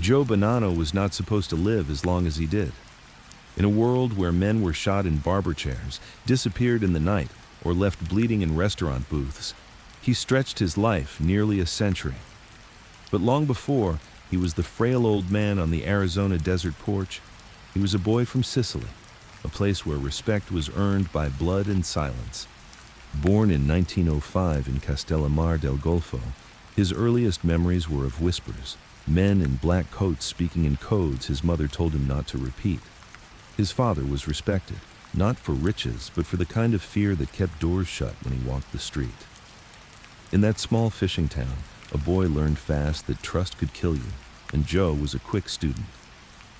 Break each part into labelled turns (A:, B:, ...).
A: Joe Bonanno was not supposed to live as long as he did. In a world where men were shot in barber chairs, disappeared in the night, or left bleeding in restaurant booths, he stretched his life nearly a century. But long before he was the frail old man on the Arizona desert porch, he was a boy from Sicily, a place where respect was earned by blood and silence. Born in 1905 in Castellamare del Golfo, his earliest memories were of whispers, men in black coats speaking in codes his mother told him not to repeat. His father was respected, not for riches, but for the kind of fear that kept doors shut when he walked the street. In that small fishing town, a boy learned fast that trust could kill you, and Joe was a quick student.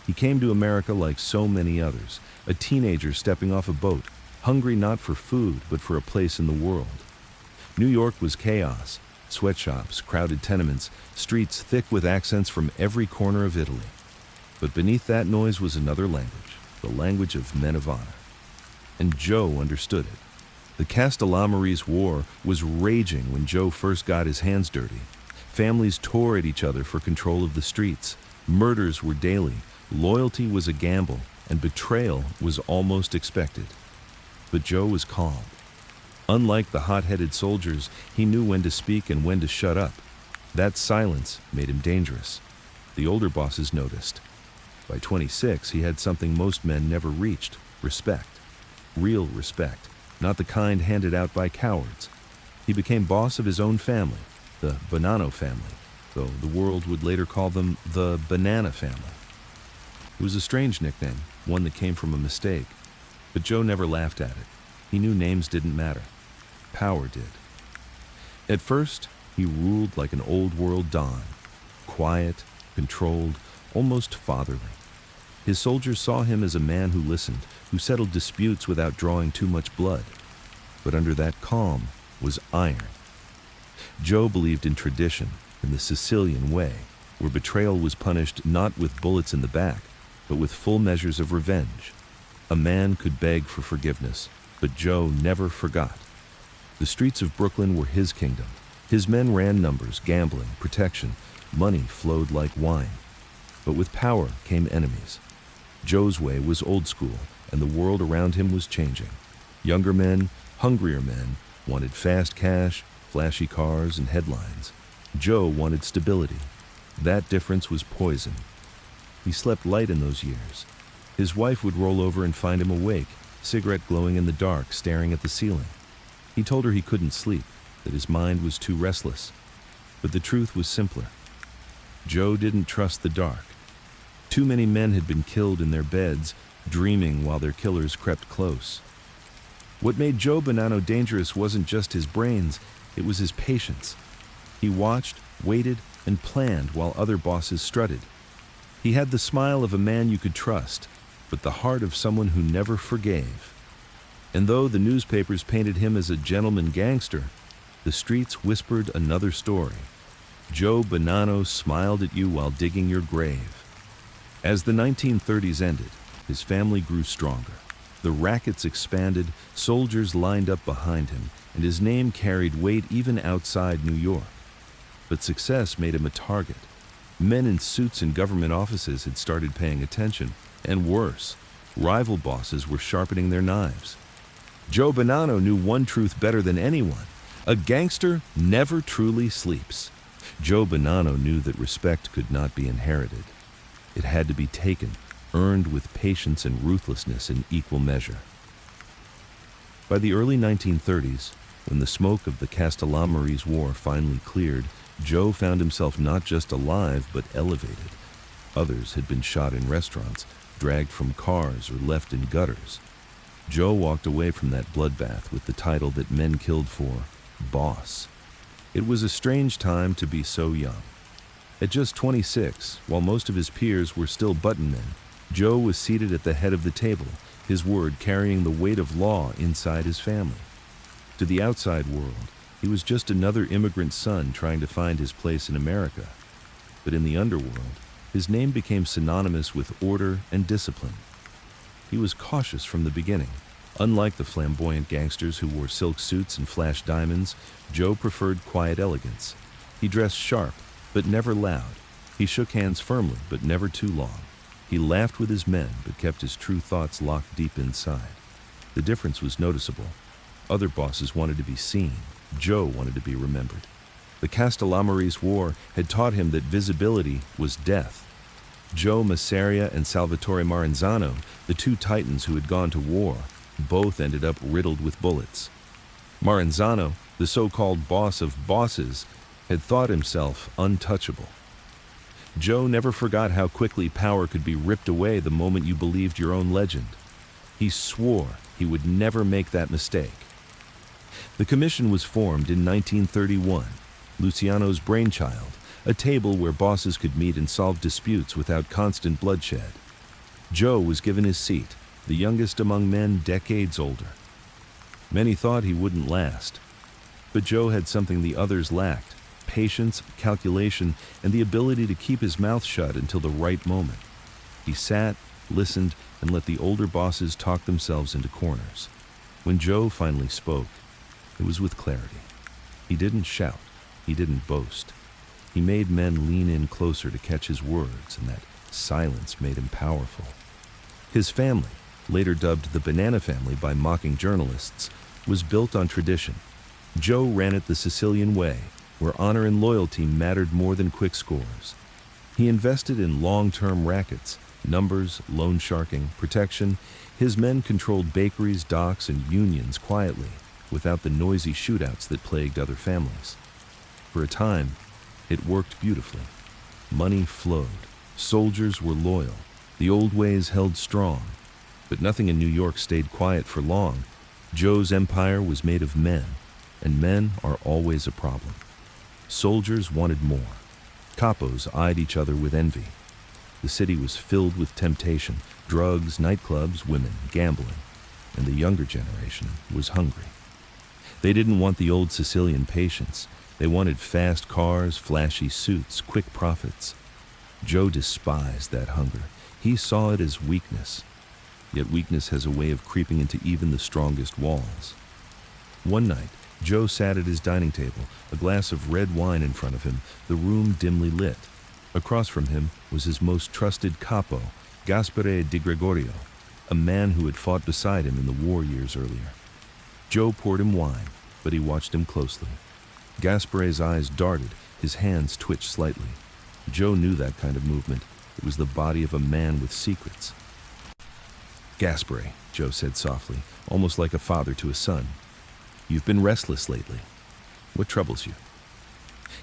A: He came to America like so many others, a teenager stepping off a boat, hungry not for food, but for a place in the world. New York was chaos, sweatshops, crowded tenements, streets thick with accents from every corner of Italy. But beneath that noise was another language, the language of men of honor. And Joe understood it. The Castellamarese War was raging when Joe first got his hands dirty. Families tore at each other for control of the streets. Murders were daily, loyalty was a gamble, and betrayal was almost expected. But Joe was calm. Unlike the hot-headed soldiers, he knew when to speak and when to shut up. That silence made him dangerous. The older bosses noticed. By 26, he had something most men never reached: respect. Real respect, not the kind handed out by cowards. He became boss of his own family, the Bonanno family, though the world would later call them the Banana family. It was a strange nickname, one that came from a mistake. But Joe never laughed at it. He knew names didn't matter. Power did. At first, he ruled like an old-world don, quiet, controlled, almost fatherly. His soldiers saw him as a man who listened, who settled disputes without drawing too much blood. But under that calm was iron. Joe believed in tradition, in the Sicilian way, where betrayal was punished not with bullets in the back, but with full measures of revenge. A man could beg for forgiveness, but Joe never forgot. The streets of Brooklyn were his kingdom. His men ran numbers, gambling, protection. Money flowed like wine. But with power came enemies. Joe's way was old school, and the world around him was changing. Younger men, hungrier men, wanted fast cash, flashy cars, and headlines. Joe wanted stability. That difference was poison. He slept light in those years. His wife would roll over and find him awake, cigarette glowing in the dark, staring at the ceiling. He told her he couldn't sleep, that his mind was too restless. But the truth was simpler. Joe didn't trust the dark. Too many men had been killed in their beds, dreaming while their killers crept close. What made Joe Bonanno dangerous wasn't just his brains, it was his patience. He watched, waited, and planned while other bosses strutted. He had the smile of a man you could trust, but the heart of someone who never forgave. And though the newspapers painted him as a gentleman gangster, the streets whispered another story. Joe Bonanno smiled at you while digging your grave. As the 1930s ended, his family grew stronger. The rackets expanded, soldiers lined up behind him, and his name carried weight even outside New York. But success made him a target. Men in suits in government offices had started paying attention, and worse, rival bosses were sharpening their knives. Joe Bonanno knew one truth better than anyone: a gangster never truly sleeps. Joe Bonanno knew that respect could not be inherited. It had to be taken, earned with patience and ruthlessness in equal measure. By the early 1930s, when the smoke of the Castellamarese War finally cleared, Joe found himself not just alive, but elevated. Others had been shot in restaurants, dragged from cars, or left in gutters. Joe walked away from that bloodbath with the title that men killed for, boss. It was a strange time to be so young. At just 26, while most of his peers were still button men, Joe was seated at the head of the table, his word carrying the weight of law inside his family. To the outside world, he was just another immigrant son trying to find his place in America. But in the underworld, his name became synonymous with order and discipline. He was cautious from the beginning. Unlike the flamboyant gangsters who wore silk suits and flashed diamonds, Joe preferred quiet elegance. He dressed sharp, but never loud. He shook hands firmly, but never too long. He laughed with his men, but kept his true thoughts locked deep inside. The difference was noticeable. Other bosses wanted to be seen. Joe wanted to be remembered. The Castellamarese War had taught him that visibility was death. Joe Masseria and Salvatore Maranzano, the two titans who had gone to war, both ended up riddled with bullets. Maranzano, the so-called boss of bosses, had thought himself untouchable. Joe never forgot how quickly power could be ripped away the moment you believed your own legend. He swore he would never make that mistake. The commission was formed in 1931, Luciano's brainchild, a table where bosses could meet and solve disputes without constant bloodshed. Joe was given his seat, the youngest among men decades older. Many thought he wouldn't last, but Joe had something the others lacked: patience, calculation, and the ability to keep his mouth shut until the right moment. He sat, listened, and let the older bosses talk themselves into corners. When Joe finally spoke, it was with clarity. He didn't shout. He didn't boast. He made men lean in closer to catch his words, and that silence made him powerful. His family, later dubbed the Bonanno family by mocking journalists, was built on tradition. Joe ran it the Sicilian way, where honor and loyalty mattered more than quick scores. He invested in long-term rackets, numbers, loan sharking, protection. His men controlled bakeries, docks, and unions quietly, without the noisy shootouts that plagued other families. For a time, it worked beautifully. Money flowed. Soldiers were loyal. The old ways held strong. But nothing in New York stayed quiet for long. Joe's empire was made of men, and men are always a problem. Soldiers wanted more. Capos eyed each other with envy. The city was filled with temptation: drugs, nightclubs, women, gambling. And the younger generation was hungry. They didn't want the old Sicilian patience. They wanted fast cars, flashy suits, quick profits. Joe despised that hunger. He saw it as weakness. Yet weakness has a way of creeping into even the strongest walls. One night, Joe sat at his dining table, a glass of red wine in front of him, the room dimly lit. Across from him was his most trusted capo, Gaspare di Gregorio, a man who had fought beside him in the war years earlier. Joe poured him wine, but he watched him closely. Gaspare's eyes darted, his hands twitched slightly. Joe knew that kind of movement. It was the body of a man with secrets. "Gaspare," Joe said softly, almost like a father to a son. "You've been restless lately. What troubles you?"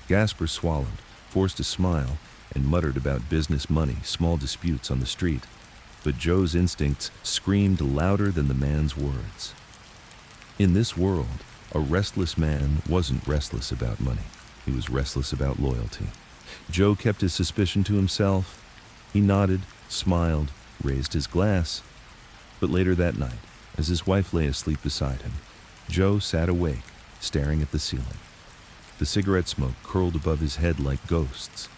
A: Gaspar swallowed, forced a smile, and muttered about business, money, small disputes on the street. But Joe's instincts screamed louder than the man's words. In this world, a restless man wasn't restless about money. He was restless about loyalty. Joe kept his suspicion to himself. He nodded, smiled, raised his glass. But later that night, as his wife lay asleep beside him, Joe sat awake, staring at the ceiling. The cigarette smoke curled above his head like ghosts.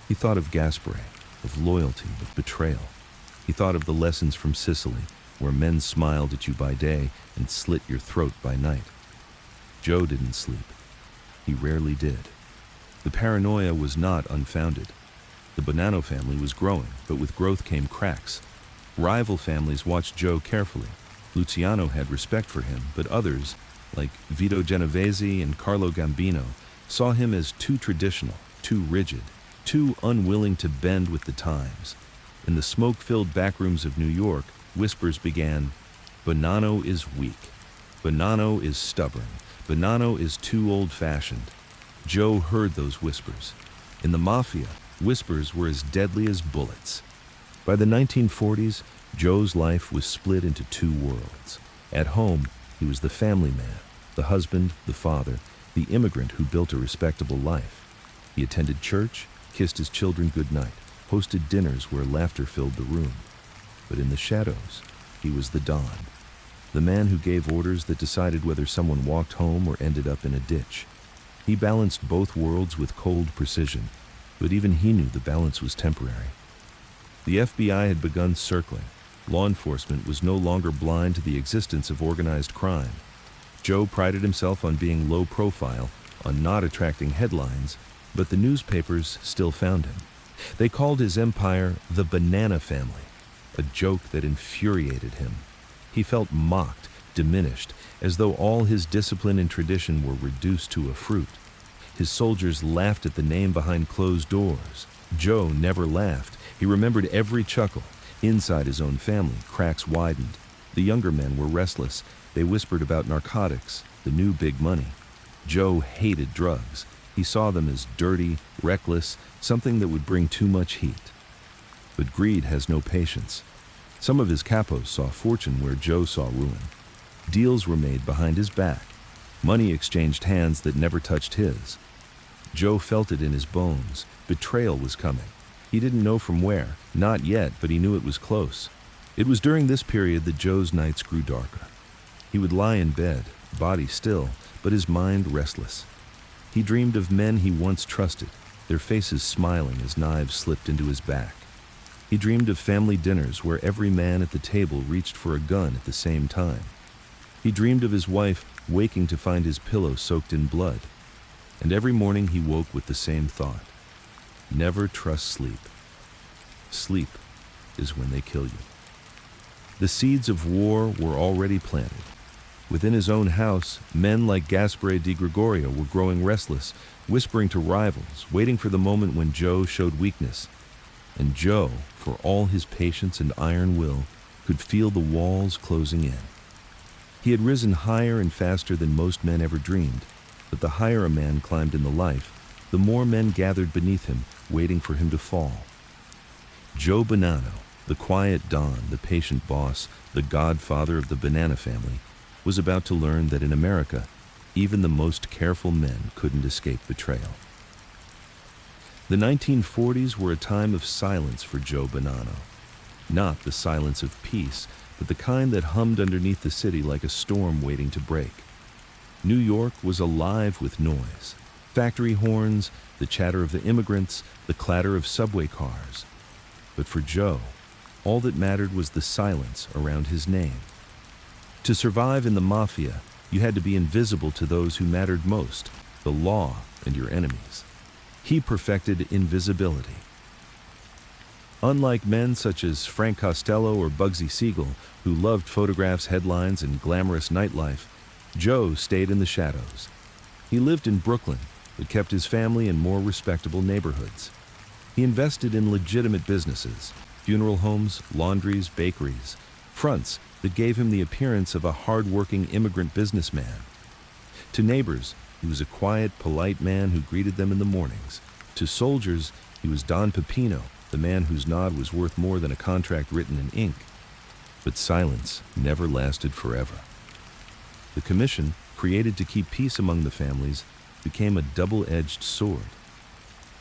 A: He thought of Gaspare, of loyalty, of betrayal. He thought of the lessons from Sicily, where men smiled at you by day and slit your throat by night. Joe didn't sleep. He rarely did. The paranoia was not unfounded. The Bonanno family was growing, but with growth came cracks. Rival families watched Joe carefully. Luciano had respect for him, but others, like Vito Genovese and Carlo Gambino, saw him as too traditional, too rigid, too unwilling to bend with the times. In the smoke-filled backrooms of New York, whispers began: "Bonanno is weak. Bonanno is stubborn. Bonanno is too old-fashioned." Joe heard those whispers. In the mafia, whispers were as deadly as bullets. By the 1940s, Joe's life was split into two worlds. At home, he was the family man, the husband, the father, the immigrant who built a respectable life. He attended church, kissed his children goodnight, hosted dinners where laughter filled the room. But in the shadows, he was the Don, the man who gave orders that decided whether someone walked home or ended up in a ditch. He balanced both worlds with cold precision, but even he knew the balance was temporary. The FBI had begun circling. Law enforcement was no longer blind to the existence of organized crime. Joe prided himself on being low profile, on not attracting headlines, but the newspapers still found him. They called his empire the Banana family, a joke that infuriated him. He felt mocked, diminished, as though all his discipline and tradition were reduced to a fruit. His soldiers laughed at the name behind closed doors. Joe never laughed. He remembered every chuckle. Inside his own family, cracks widened. The younger men were restless. They whispered about narcotics, the new big money. Joe hated drugs. He saw them as dirty, reckless, something that would bring too much heat. But greed has no patience. Some of his capos saw fortune where Joe saw ruin. Deals were made behind his back. Money exchanged hands that never touched his. Joe felt it in his bones. Betrayal was coming. He didn't know from where, not yet, but he knew it was close. It was during this period that Joe's nights grew darker. He would lie in bed, body still, but his mind restless. He dreamed of men he once trusted, their faces smiling as knives slipped into his back. He dreamed of family dinners where every man at the table reached for a gun at the same time. He dreamed of his wife waking to find his pillow soaked in blood. And every morning he woke with the same thought: never trust sleep. Sleep is when they kill you. The seeds of war were already planted. Within his own house, men like Gaspare di Gregorio were growing restless, whispering to rivals, waiting for the moment when Joe showed weakness. And Joe, for all his patience and iron will, could feel the walls closing in. He had risen higher and faster than most men ever dreamed, but the higher a man climbed in the life, the more men gathered beneath him, waiting for him to fall. Joe Bonanno, the quiet Don, the patient boss, the godfather of the Banana family, was about to learn that in America, even the most careful men couldn't escape betrayal. The 1940s were a time of silence for Joe Bonanno. Not the silence of peace, but the kind that hummed underneath the city like a storm waiting to break. New York was alive with noise. Factory horns, the chatter of the immigrants, the clatter of subway cars. But for Joe, all that mattered was the silence around his name. To survive in the mafia, you had to be invisible to those who mattered most, the law and your enemies. He perfected invisibility. Unlike men such as Frank Costello or Bugsy Siegel, who loved photographs, headlines, and glamorous nightlife, Joe stayed in the shadows. He lived in Brooklyn, but kept his family in more respectable neighborhoods. He invested in legitimate businesses, funeral homes, laundries, bakeries, fronts that gave him the appearance of a hard-working immigrant businessman. To neighbors, he was a quiet, polite man who greeted them in the mornings. To soldiers, he was Don Pepino, the man whose nod was worth more than a contract written in ink. But silence never lasted forever. The commission, created to keep peace among the families, became a double-edged sword.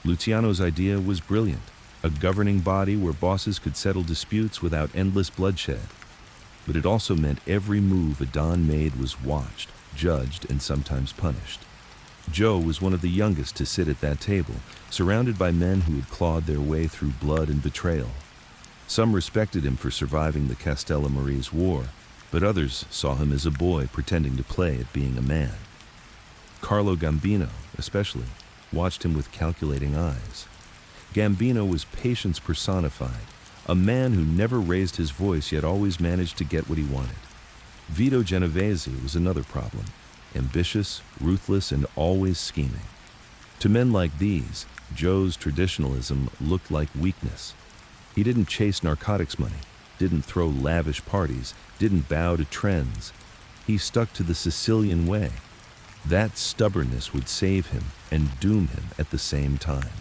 A: Luciano's idea was brilliant, a governing body where bosses could settle disputes without endless bloodshed. But it also meant every move a Don made was watched, judged, and sometimes punished. Joe was one of the youngest to sit at that table, surrounded by men who had clawed their way through blood and betrayal. Some respected him for surviving the Castellammarise War, but others saw him as a boy pretending to play at being a man. Carlo Gambino, especially, watched him with calculating eyes. Gambino was patience personified, a man who never raised his voice yet always managed to get what he wanted. Vito Genovese was another problem, ambitious, ruthless, and always scheming. To men like these, Joe's traditionalism looked like weakness. He didn't chase narcotics money, didn't throw lavish parties, didn't bow to trends. He stuck to the Sicilian way. That stubbornness would save him and doom him at the same time.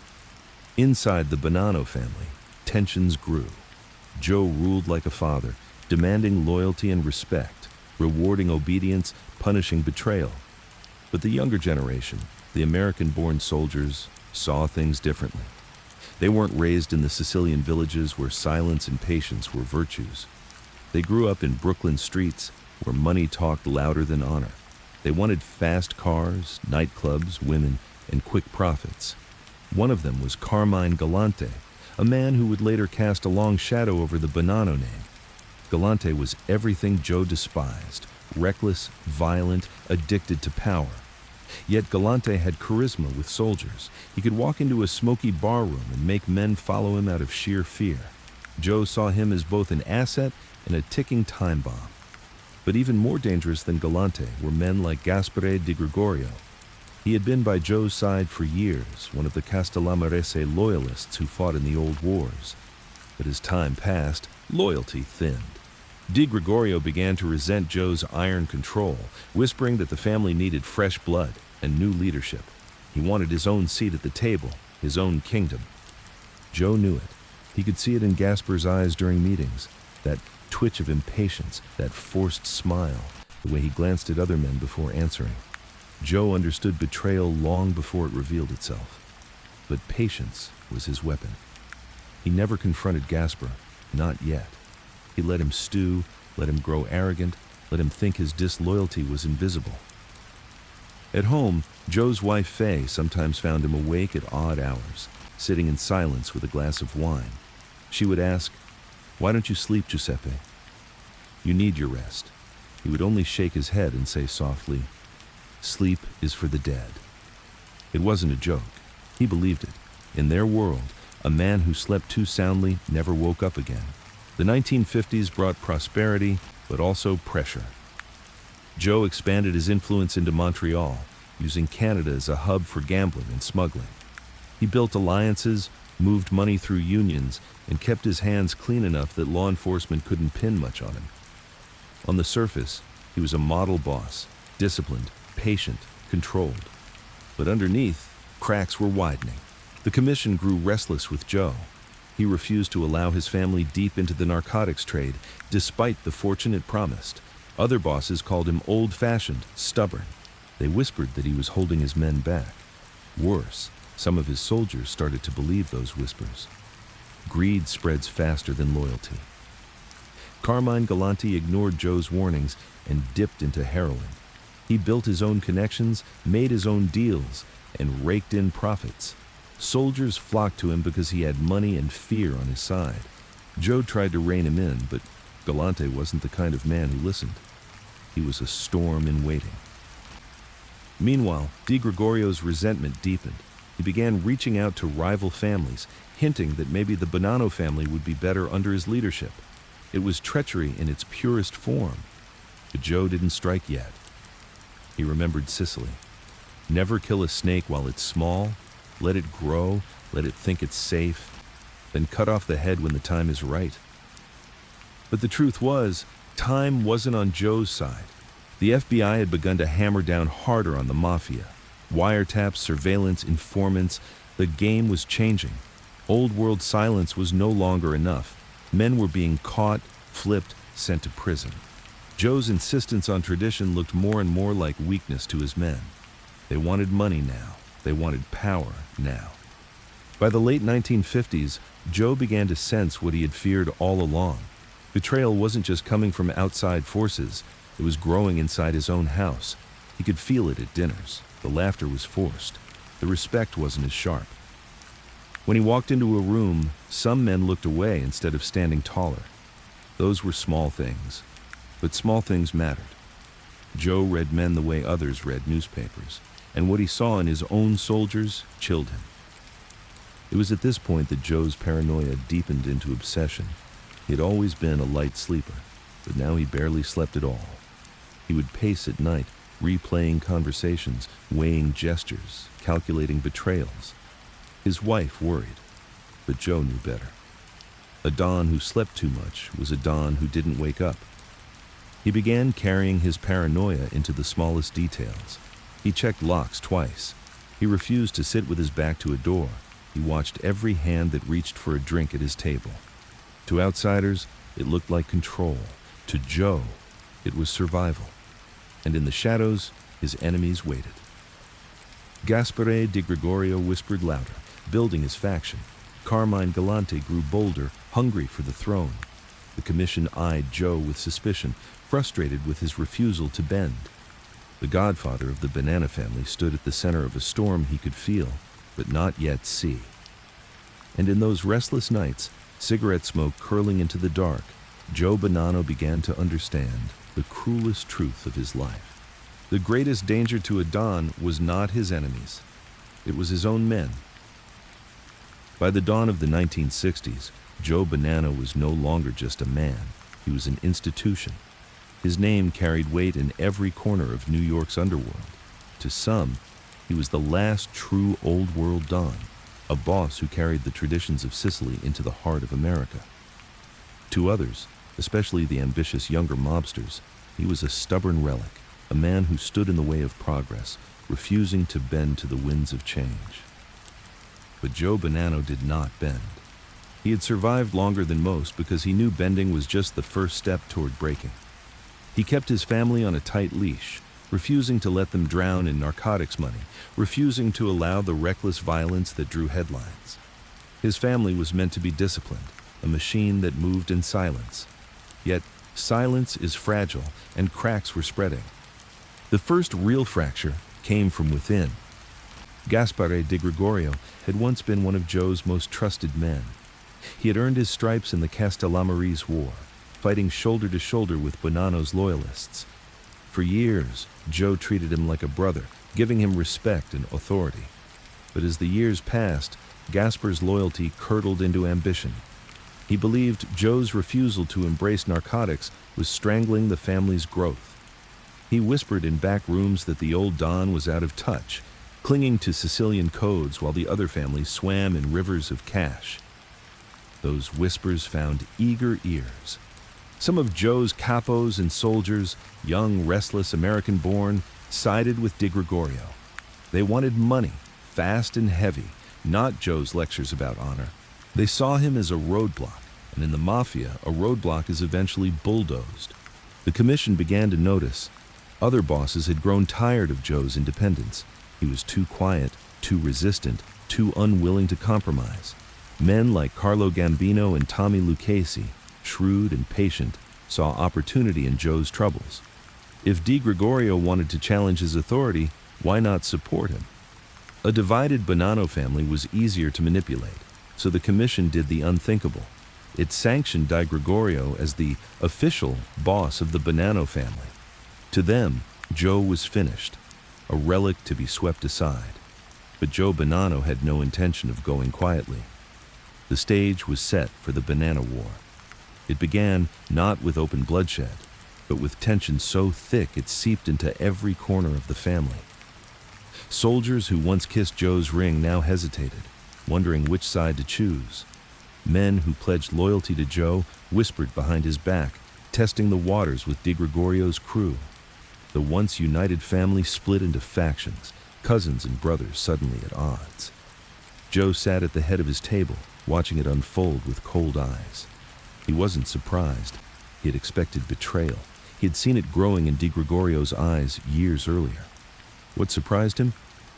A: Inside the Bonanno family, tensions grew. Joe ruled like a father, demanding loyalty and respect, rewarding obedience, punishing betrayal. But the younger generation, the American-born soldiers, saw things differently. They weren't raised in the Sicilian villages where silence and patience were virtues. They grew up in Brooklyn streets where money talked louder than honor. They wanted fast cars, nightclubs, women, and quick profits. One of them was Carmine Galante, a man who would later cast a long shadow over the Bonanno name. Galante was everything Joe despised: reckless, violent, addicted to power. Yet Galante had charisma with soldiers. He could walk into a smoky barroom and make men follow him out of sheer fear. Joe saw him as both an asset and a ticking time bomb. But even more dangerous than Galante were men like Gaspare di Gregorio. He had been by Joe's side for years, one of the Castellamarese loyalists who fought in the old wars. But as time passed, loyalty thinned. Di Gregorio began to resent Joe's iron control, whispering that the family needed fresh blood and new leadership. He wanted his own seat at the table, his own kingdom. Joe knew it. He could see it in Gaspar's eyes during meetings, that twitch of impatience, that forced smile, the way he glanced at other men before answering. Joe understood betrayal long before it revealed itself. But patience was his weapon. He never confronted Gaspar, not yet. He let him stew, let him grow arrogant, let him think his disloyalty was invisible. At home, Joe's wife Fay sometimes found him awake at odd hours, sitting in silence with a glass of wine. She would ask, "Why don't you sleep, Giuseppe?" "You need your rest." He would only shake his head and say softly, "Sleep is for the dead." It wasn't a joke. He believed it. In their world, a man who slept too soundly never woke up again. The 1950s brought prosperity, but also pressure. Joe expanded his influence into Montreal, using Canada as a hub for gambling and smuggling. He built alliances, moved money through unions, and kept his hands clean enough that law enforcement couldn't pin much on him. On the surface, he was a model boss, disciplined, patient, controlled. But underneath, cracks were widening. The commission grew restless with Joe. He refused to allow his family deep into the narcotics trade, despite the fortune it promised. Other bosses called him old-fashioned, stubborn. They whispered that he was holding his men back. Worse, some of his soldiers started to believe those whispers. Greed spreads faster than loyalty. Carmine Galante ignored Joe's warnings and dipped into heroin. He built his own connections, made his own deals, and raked in profits. Soldiers flocked to him because he had money and fear on his side. Joe tried to rein him in, but Galante wasn't the kind of man who listened. He was a storm in waiting. Meanwhile, Di Gregorio's resentment deepened. He began reaching out to rival families, hinting that maybe the Bonanno family would be better under his leadership. It was treachery in its purest form. But Joe didn't strike yet. He remembered Sicily. Never kill a snake while it's small. Let it grow, let it think it's safe, then cut off the head when the time is right. But the truth was, time wasn't on Joe's side. The FBI had begun to hammer down harder on the mafia. Wiretaps, surveillance, informants, the game was changing. Old world silence was no longer enough. Men were being caught, flipped, sent to prison. Joe's insistence on tradition looked more and more like weakness to his men. They wanted money now. They wanted power now. By the late 1950s, Joe began to sense what he had feared all along. Betrayal wasn't just coming from outside forces, it was growing inside his own house. He could feel it at dinners. The laughter was forced. The respect wasn't as sharp. When he walked into a room, some men looked away instead of standing taller. Those were small things, but small things mattered. Joe read men the way others read newspapers, and what he saw in his own soldiers chilled him. It was at this point that Joe's paranoia deepened into obsession. He had always been a light sleeper, but now he barely slept at all. He would pace at night, replaying conversations, weighing gestures, calculating betrayals. His wife worried, but Joe knew better. A Don who slept too much was a Don who didn't wake up. He began carrying his paranoia into the smallest details. He checked locks twice. He refused to sit with his back to a door. He watched every hand that reached for a drink at his table. To outsiders, it looked like control. To Joe, it was survival. And in the shadows, his enemies waited. Gaspare di Gregorio whispered louder, building his faction. Carmine Galante grew bolder, hungry for the throne. The commission eyed Joe with suspicion, frustrated with his refusal to bend. The Godfather of the Bonanno family stood at the center of a storm he could feel, but not yet see. And in those restless nights, cigarette smoke curling into the dark, Joe Bonanno began to understand the cruelest truth of his life. The greatest danger to a Don was not his enemies. It was his own men. By the dawn of the 1960s, Joe Bonanno was no longer just a man. He was an institution. His name carried weight in every corner of New York's underworld. To some, he was the last true old world Don, a boss who carried the traditions of Sicily into the heart of America. To others, especially the ambitious younger mobsters, he was a stubborn relic, a man who stood in the way of progress, refusing to bend to the winds of change. But Joe Bonanno did not bend. He had survived longer than most because he knew bending was just the first step toward breaking. He kept his family on a tight leash, refusing to let them drown in narcotics money, refusing to allow the reckless violence that drew headlines. His family was meant to be disciplined, a machine that moved in silence. Yet, silence is fragile, and cracks were spreading. The first real fracture came from within. Gaspare Di Gregorio had once been one of Joe's most trusted men. He had earned his stripes in the Castellamarese War, fighting shoulder to shoulder with Bonanno's loyalists. For years, Joe treated him like a brother, giving him respect and authority. But as the years passed, Gaspar's loyalty curdled into ambition. He believed Joe's refusal to embrace narcotics was strangling the family's growth. He whispered in back rooms that the old Don was out of touch, clinging to Sicilian codes while the other family swam in rivers of cash. Those whispers found eager ears. Some of Joe's capos and soldiers, young, restless, American-born, sided with Di Gregorio. They wanted money, fast and heavy, not Joe's lectures about honor. They saw him as a roadblock, and in the mafia, a roadblock is eventually bulldozed. The commission began to notice. Other bosses had grown tired of Joe's independence. He was too quiet, too resistant, too unwilling to compromise. Men like Carlo Gambino and Tommy Lucchese, shrewd and patient, saw opportunity in Joe's troubles. If Di Gregorio wanted to challenge his authority, why not support him? A divided Bonanno family was easier to manipulate, so the commission did the unthinkable. It sanctioned Di Gregorio as the official boss of the Bonanno family. To them, Joe was finished, a relic to be swept aside. But Joe Bonanno had no intention of going quietly. The stage was set for the Bonanno War. It began not with open bloodshed, but with tension so thick it seeped into every corner of the family. Soldiers who once kissed Joe's ring now hesitated, wondering which side to choose. Men who pledged loyalty to Joe whispered behind his back, testing the waters with Di Gregorio's crew. The once united family split into factions, cousins and brothers suddenly at odds. Joe sat at the head of his table, watching it unfold with cold eyes. He wasn't surprised. He had expected betrayal. He had seen it growing in Di Gregorio's eyes years earlier. What surprised him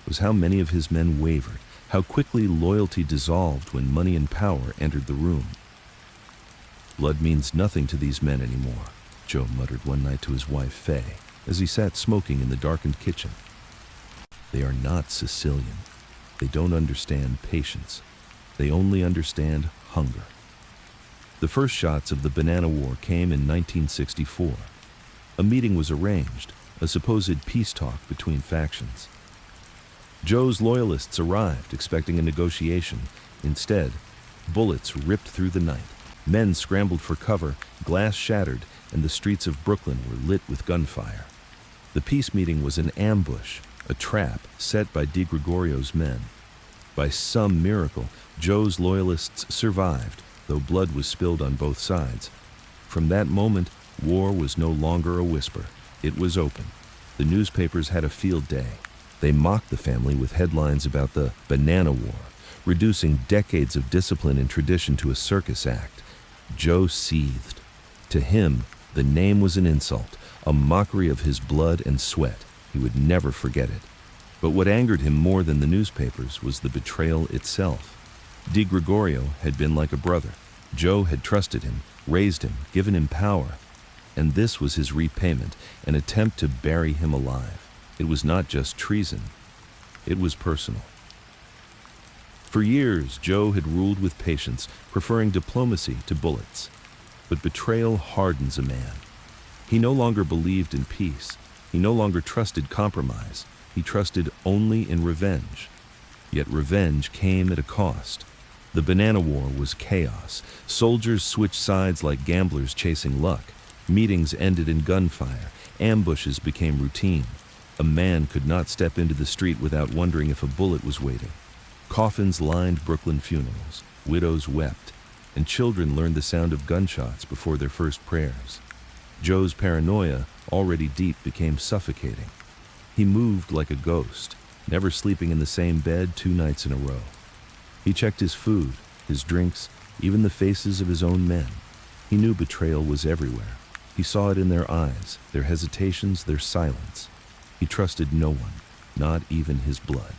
A: was how many of his men wavered, how quickly loyalty dissolved when money and power entered the room. Blood means nothing to these men anymore, Joe muttered one night to his wife, Faye, as he sat smoking in the darkened kitchen. They are not Sicilian. They don't understand patience. They only understand hunger. The first shots of the Bonanno War came in 1964. A meeting was arranged, a supposed peace talk between factions. Joe's loyalists arrived, expecting a negotiation. Instead, bullets ripped through the night. Men scrambled for cover, glass shattered, and the streets of Brooklyn were lit with gunfire. The peace meeting was an ambush, a trap set by Di Gregorio's men. By some miracle, Joe's loyalists survived, though blood was spilled on both sides. From that moment, war was no longer a whisper. It was open. The newspapers had a field day. They mocked the family with headlines about the Bonanno War, reducing decades of discipline and tradition to a circus act. Joe seethed. To him, the name was an insult, a mockery of his blood and sweat. He would never forget it. But what angered him more than the newspapers was the betrayal itself. Di Gregorio had been like a brother. Joe had trusted him, raised him, given him power. And this was his repayment, an attempt to bury him alive. It was not just treason. It was personal. For years, Joe had ruled with patience, preferring diplomacy to bullets. But betrayal hardens a man. He no longer believed in peace. He no longer trusted compromise. He trusted only in revenge. Yet revenge came at a cost. The Bonanno War was chaos. Soldiers switched sides like gamblers chasing luck. Meetings ended in gunfire. Ambushes became routine. A man could not step into the street without wondering if a bullet was waiting. Coffins lined Brooklyn funerals. Widows wept, and children learned the sound of gunshots before their first prayers. Joe's paranoia, already deep, became suffocating. He moved like a ghost, never sleeping in the same bed 2 nights in a row. He checked his food, his drinks, even the faces of his own men. He knew betrayal was everywhere. He saw it in their eyes, their hesitations, their silence. He trusted no one, not even his blood.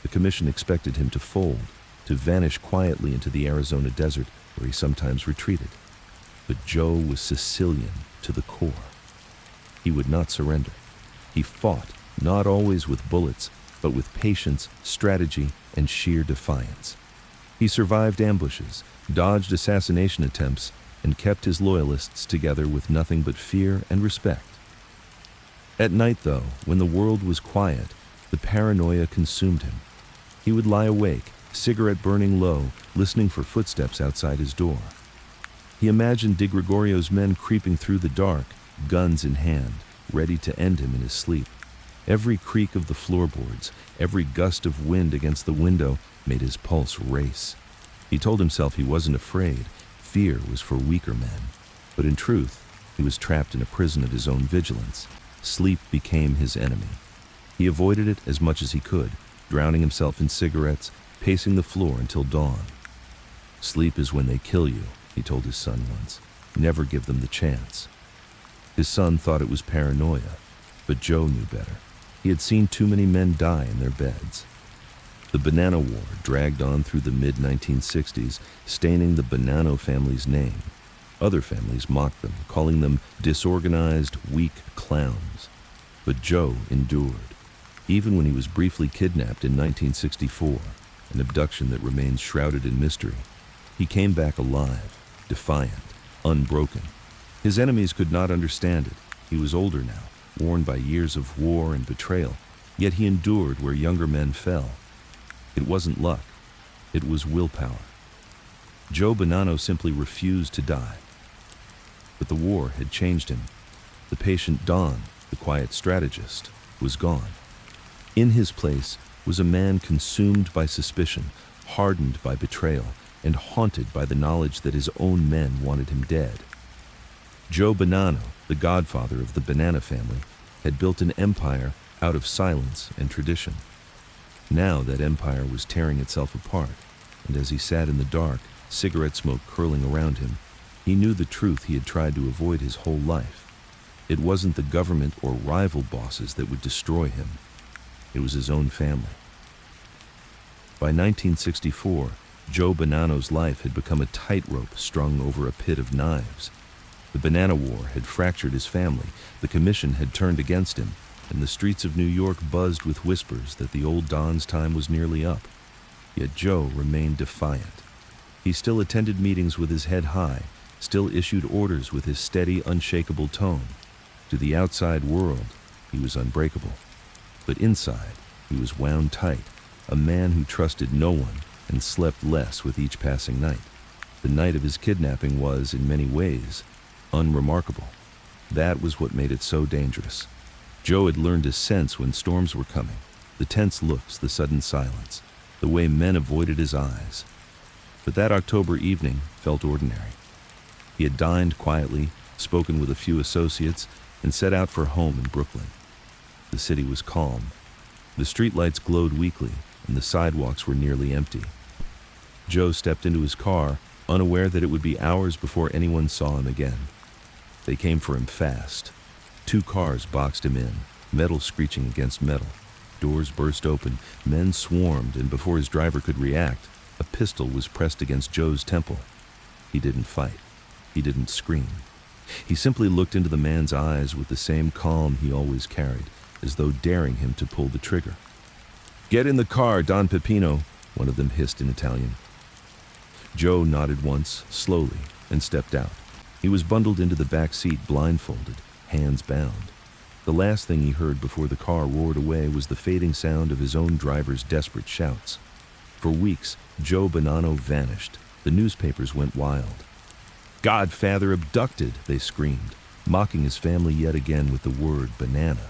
A: The commission expected him to fold, to vanish quietly into the Arizona desert where he sometimes retreated. But Joe was Sicilian to the core. He would not surrender. He fought, not always with bullets, but with patience, strategy, and sheer defiance. He survived ambushes, dodged assassination attempts, and kept his loyalists together with nothing but fear and respect. At night, though, when the world was quiet, the paranoia consumed him. He would lie awake, cigarette burning low, listening for footsteps outside his door. He imagined Di Gregorio's men creeping through the dark, guns in hand, ready to end him in his sleep. Every creak of the floorboards, every gust of wind against the window made his pulse race. He told himself he wasn't afraid. Fear was for weaker men. But in truth, he was trapped in a prison of his own vigilance. Sleep became his enemy. He avoided it as much as he could, drowning himself in cigarettes, pacing the floor until dawn. "Sleep is when they kill you," he told his son once. "Never give them the chance." His son thought it was paranoia, but Joe knew better. He had seen too many men die in their beds. The Bonanno War dragged on through the mid-1960s, staining the Bonanno family's name. Other families mocked them, calling them disorganized, weak clowns. But Joe endured, even when he was briefly kidnapped in 1964, an abduction that remains shrouded in mystery. He came back alive, defiant, unbroken. His enemies could not understand it. He was older now, worn by years of war and betrayal, yet he endured where younger men fell. It wasn't luck. It was willpower. Joe Bonanno simply refused to die. But the war had changed him. The patient Don, the quiet strategist, was gone. In his place was a man consumed by suspicion, hardened by betrayal, and haunted by the knowledge that his own men wanted him dead. Joe Bonanno, the godfather of the Bonanno family, had built an empire out of silence and tradition. Now that empire was tearing itself apart, and as he sat in the dark, cigarette smoke curling around him, he knew the truth he had tried to avoid his whole life. It wasn't the government or rival bosses that would destroy him. It was his own family. By 1964, Joe Bonanno's life had become a tightrope strung over a pit of knives. The Bonanno War had fractured his family, the commission had turned against him, and the streets of New York buzzed with whispers that the old Don's time was nearly up. Yet Joe remained defiant. He still attended meetings with his head high, still issued orders with his steady, unshakable tone. To the outside world, he was unbreakable. But inside, he was wound tight, a man who trusted no one and slept less with each passing night. The night of his kidnapping was, in many ways, unremarkable. That was what made it so dangerous. Joe had learned to sense when storms were coming, the tense looks, the sudden silence, the way men avoided his eyes. But that October evening felt ordinary. He had dined quietly, spoken with a few associates, and set out for home in Brooklyn. The city was calm. The streetlights glowed weakly, and the sidewalks were nearly empty. Joe stepped into his car, unaware that it would be hours before anyone saw him again. They came for him fast. 2 cars boxed him in, metal screeching against metal. Doors burst open, men swarmed, and before his driver could react, a pistol was pressed against Joe's temple. He didn't fight. He didn't scream. He simply looked into the man's eyes with the same calm he always carried, as though daring him to pull the trigger. "Get in the car, Don Peppino," one of them hissed in Italian. Joe nodded once, slowly, and stepped out. He was bundled into the back seat blindfolded, hands bound. The last thing he heard before the car roared away was the fading sound of his own driver's desperate shouts. For weeks, Joe Bonanno vanished. The newspapers went wild. "Godfather abducted," they screamed, mocking his family yet again with the word banana.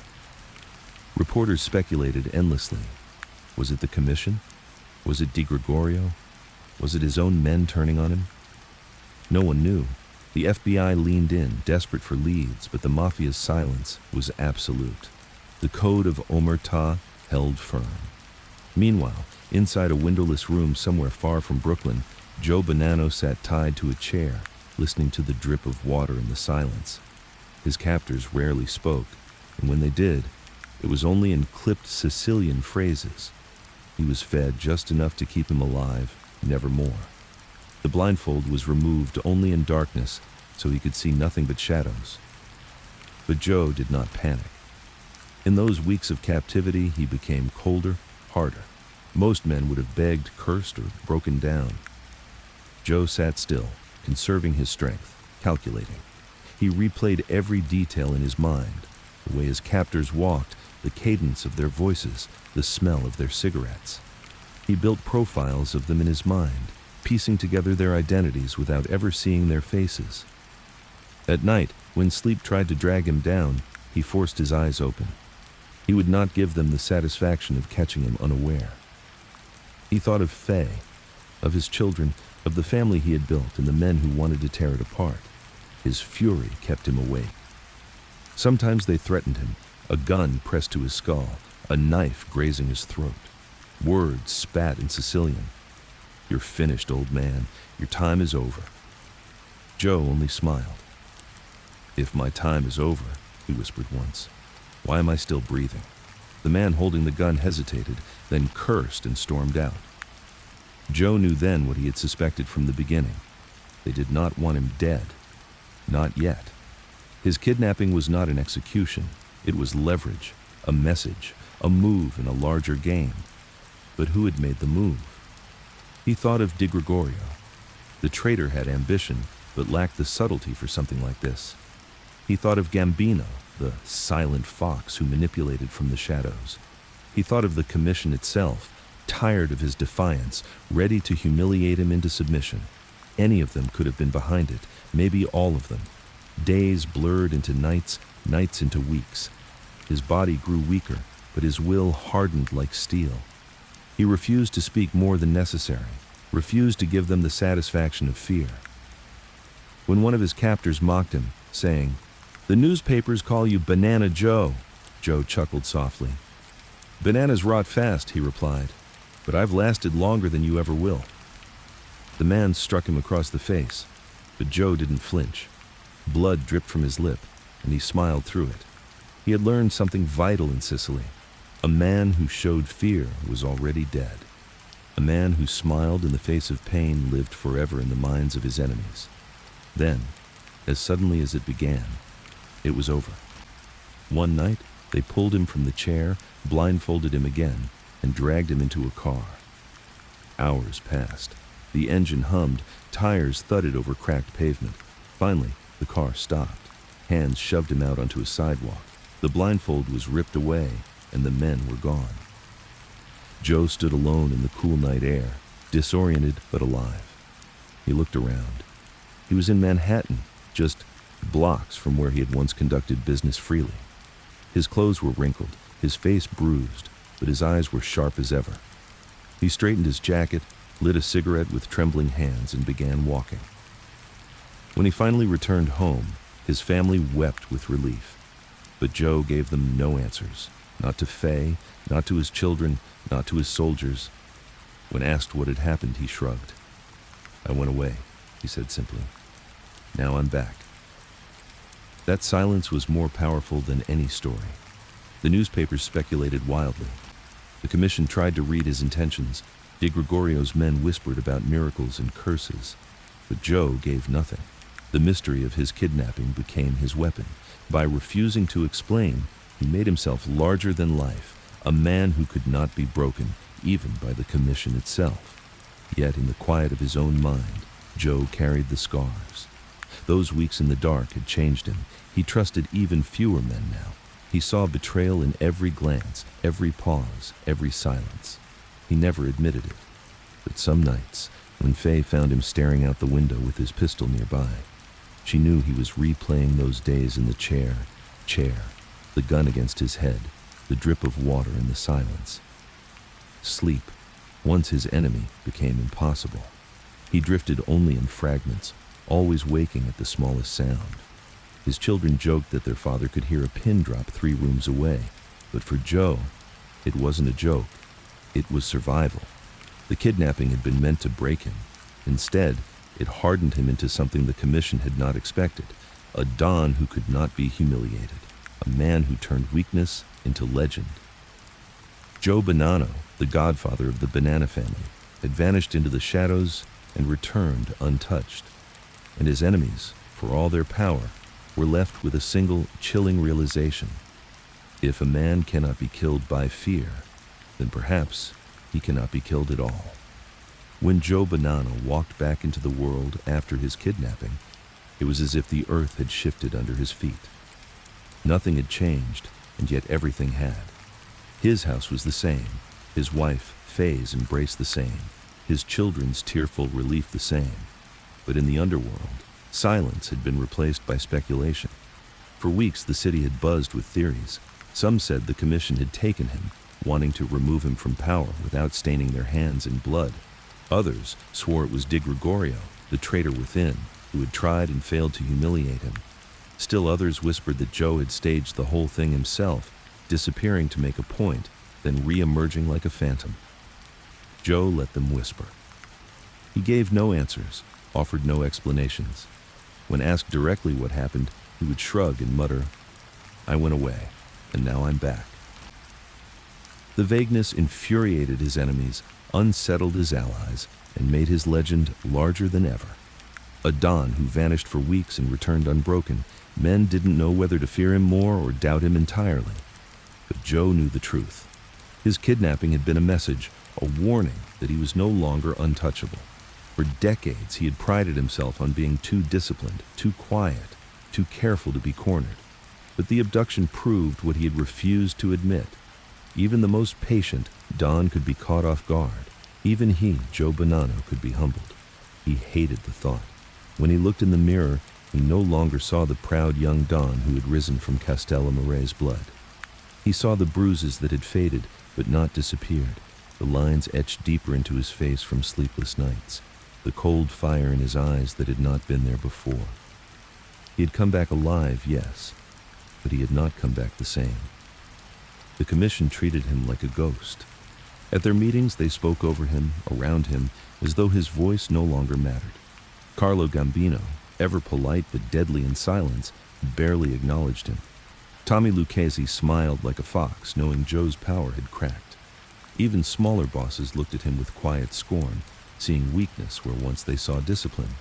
A: Reporters speculated endlessly. Was it the commission? Was it Di Gregorio? Was it his own men turning on him? No one knew. The FBI leaned in, desperate for leads, but the mafia's silence was absolute. The code of omerta held firm. Meanwhile, inside a windowless room somewhere far from Brooklyn, Joe Bonanno sat tied to a chair, listening to the drip of water in the silence. His captors rarely spoke, and when they did, it was only in clipped Sicilian phrases. He was fed just enough to keep him alive, never more. The blindfold was removed only in darkness, so he could see nothing but shadows. But Joe did not panic. In those weeks of captivity, he became colder, harder. Most men would have begged, cursed, or broken down. Joe sat still, conserving his strength, calculating. He replayed every detail in his mind, the way his captors walked, the cadence of their voices, the smell of their cigarettes. He built profiles of them in his mind, piecing together their identities without ever seeing their faces. At night, when sleep tried to drag him down, he forced his eyes open. He would not give them the satisfaction of catching him unaware. He thought of Faye, of his children, of the family he had built and the men who wanted to tear it apart. His fury kept him awake. Sometimes they threatened him, a gun pressed to his skull, a knife grazing his throat. Words spat in Sicilian. "You're finished, old man. Your time is over." Joe only smiled. "If my time is over," he whispered once, "why am I still breathing?" The man holding the gun hesitated, then cursed and stormed out. Joe knew then what he had suspected from the beginning. They did not want him dead. Not yet. His kidnapping was not an execution. It was leverage, a message, a move in a larger game. But who had made the move? He thought of Di Gregorio. The traitor had ambition, but lacked the subtlety for something like this. He thought of Gambino, the silent fox who manipulated from the shadows. He thought of the commission itself, tired of his defiance, ready to humiliate him into submission. Any of them could have been behind it, maybe all of them. Days blurred into nights, nights into weeks. His body grew weaker, but his will hardened like steel. He refused to speak more than necessary, refused to give them the satisfaction of fear. When one of his captors mocked him, saying, "The newspapers call you Banana Joe," Joe chuckled softly. "Bananas rot fast," he replied, "but I've lasted longer than you ever will." The man struck him across the face, but Joe didn't flinch. Blood dripped from his lip, and he smiled through it. He had learned something vital in Sicily. A man who showed fear was already dead. A man who smiled in the face of pain lived forever in the minds of his enemies. Then, as suddenly as it began, it was over. One night, they pulled him from the chair, blindfolded him again, and dragged him into a car. Hours passed. The engine hummed, tires thudded over cracked pavement. Finally, the car stopped. Hands shoved him out onto a sidewalk. The blindfold was ripped away, and the men were gone. Joe stood alone in the cool night air, disoriented but alive. He looked around. He was in Manhattan, just blocks from where he had once conducted business freely. His clothes were wrinkled, his face bruised, but his eyes were sharp as ever. He straightened his jacket, lit a cigarette with trembling hands, and began walking. When he finally returned home, his family wept with relief. But Joe gave them no answers, not to Faye, not to his children, not to his soldiers. When asked what had happened, he shrugged. "I went away," he said simply. "Now I'm back." That silence was more powerful than any story. The newspapers speculated wildly. The commission tried to read his intentions. Di Gregorio's men whispered about miracles and curses. But Joe gave nothing. The mystery of his kidnapping became his weapon. By refusing to explain, he made himself larger than life, a man who could not be broken, even by the commission itself. Yet in the quiet of his own mind, Joe carried the scars. Those weeks in the dark had changed him. He trusted even fewer men now. He saw betrayal in every glance, every pause, every silence. He never admitted it. But some nights, when Faye found him staring out the window with his pistol nearby, she knew he was replaying those days in the chair, the gun against his head, the drip of water in the silence. Sleep, once his enemy, became impossible. He drifted only in fragments, always waking at the smallest sound. His children joked that their father could hear a pin drop 3 rooms away, but for Joe, it wasn't a joke. It was survival. The kidnapping had been meant to break him. Instead, it hardened him into something the commission had not expected, a Don who could not be humiliated, a man who turned weakness into legend. Joe Bonanno, the godfather of the Bonanno family, had vanished into the shadows and returned untouched. And his enemies, for all their power, were left with a single chilling realization. If a man cannot be killed by fear, then perhaps he cannot be killed at all. When Joe Bonanno walked back into the world after his kidnapping, it was as if the earth had shifted under his feet. Nothing had changed, and yet everything had. His house was the same, his wife, Faye's embrace the same, his children's tearful relief the same. But in the underworld, silence had been replaced by speculation. For weeks the city had buzzed with theories. Some said the commission had taken him, wanting to remove him from power without staining their hands in blood. Others swore it was Di Gregorio, the traitor within, who had tried and failed to humiliate him. Still others whispered that Joe had staged the whole thing himself, disappearing to make a point, then re-emerging like a phantom. Joe let them whisper. He gave no answers, offered no explanations. When asked directly what happened, he would shrug and mutter, "I went away, and now I'm back." The vagueness infuriated his enemies, unsettled his allies, and made his legend larger than ever. A Don who vanished for weeks and returned unbroken, men didn't know whether to fear him more or doubt him entirely. But Joe knew the truth. His kidnapping had been a message, a warning that he was no longer untouchable. For decades, he had prided himself on being too disciplined, too quiet, too careful to be cornered. But the abduction proved what he had refused to admit. Even the most patient Don could be caught off guard. Even he, Joe Bonanno, could be humbled. He hated the thought. When he looked in the mirror, he no longer saw the proud young Don who had risen from Castellamore's blood. He saw the bruises that had faded but not disappeared, the lines etched deeper into his face from sleepless nights, the cold fire in his eyes that had not been there before. He had come back alive, yes, but he had not come back the same. The commission treated him like a ghost. At their meetings, they spoke over him, around him, as though his voice no longer mattered. Carlo Gambino, ever polite but deadly in silence, barely acknowledged him. Tommy Lucchese smiled like a fox, knowing Joe's power had cracked. Even smaller bosses looked at him with quiet scorn, seeing weakness where once they saw discipline.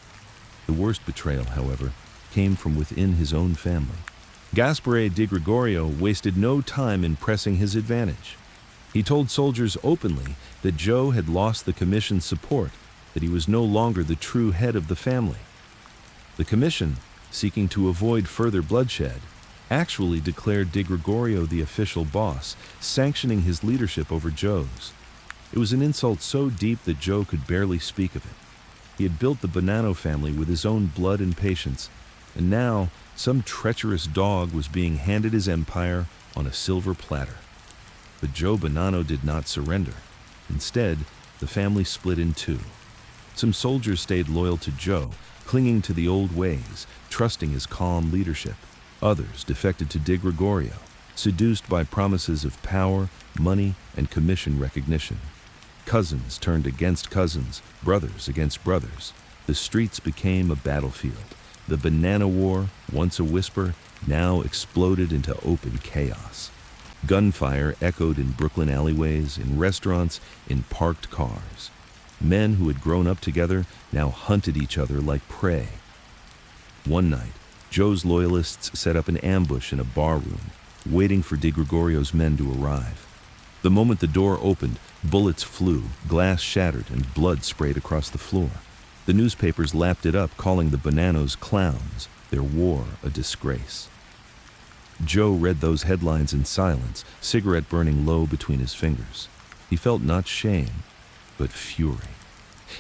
A: The worst betrayal, however, came from within his own family. Gaspare Di Gregorio wasted no time in pressing his advantage. He told soldiers openly that Joe had lost the commission's support, that he was no longer the true head of the family. The commission, seeking to avoid further bloodshed, actually declared Di Gregorio the official boss, sanctioning his leadership over Joe's. It was an insult so deep that Joe could barely speak of it. He had built the Bonanno family with his own blood and patience, and now some treacherous dog was being handed his empire on a silver platter. But Joe Bonanno did not surrender. Instead, the family split in two. Some soldiers stayed loyal to Joe, clinging to the old ways, trusting his calm leadership. Others defected to Di Gregorio, seduced by promises of power, money, and commission recognition. Cousins turned against cousins, brothers against brothers. The streets became a battlefield. The Bonanno War, once a whisper, now exploded into open chaos. Gunfire echoed in Brooklyn alleyways, in restaurants, in parked cars. Men who had grown up together now hunted each other like prey. One night, Joe's loyalists set up an ambush in a bar room, waiting for Di Gregorio's men to arrive. The moment the door opened, bullets flew, glass shattered, and blood sprayed across the floor. The newspapers lapped it up, calling the Bonannos clowns, their war a disgrace. Joe read those headlines in silence, cigarette burning low between his fingers. He felt not shame, but fury.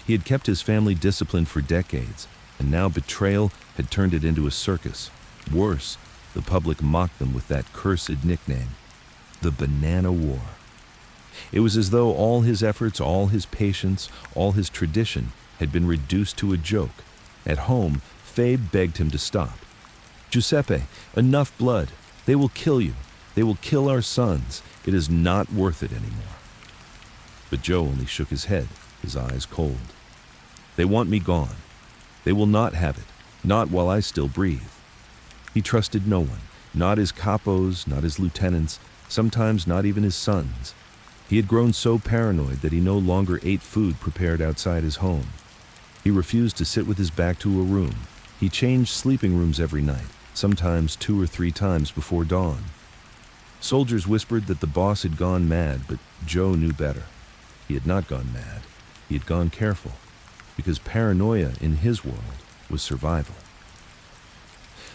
A: He had kept his family disciplined for decades, and now betrayal had turned it into a circus. Worse, the public mocked them with that cursed nickname, the Bonanno War. It was as though all his efforts, all his patience, all his tradition had been reduced to a joke. At home, Fabe begged him to stop. "Giuseppe, enough blood. They will kill you. They will kill our sons. It is not worth it anymore." But Joe only shook his head, his eyes cold. "They want me gone. They will not have it, not while I still breathe." He trusted no one, not his capos, not his lieutenants, sometimes not even his sons. He had grown so paranoid that he no longer ate food prepared outside his home. He refused to sit with his back to a room. He changed sleeping rooms every night, sometimes 2 or 3 times before dawn. Soldiers whispered that the boss had gone mad, but Joe knew better. He had not gone mad. He had gone careful, because paranoia in his world was survival.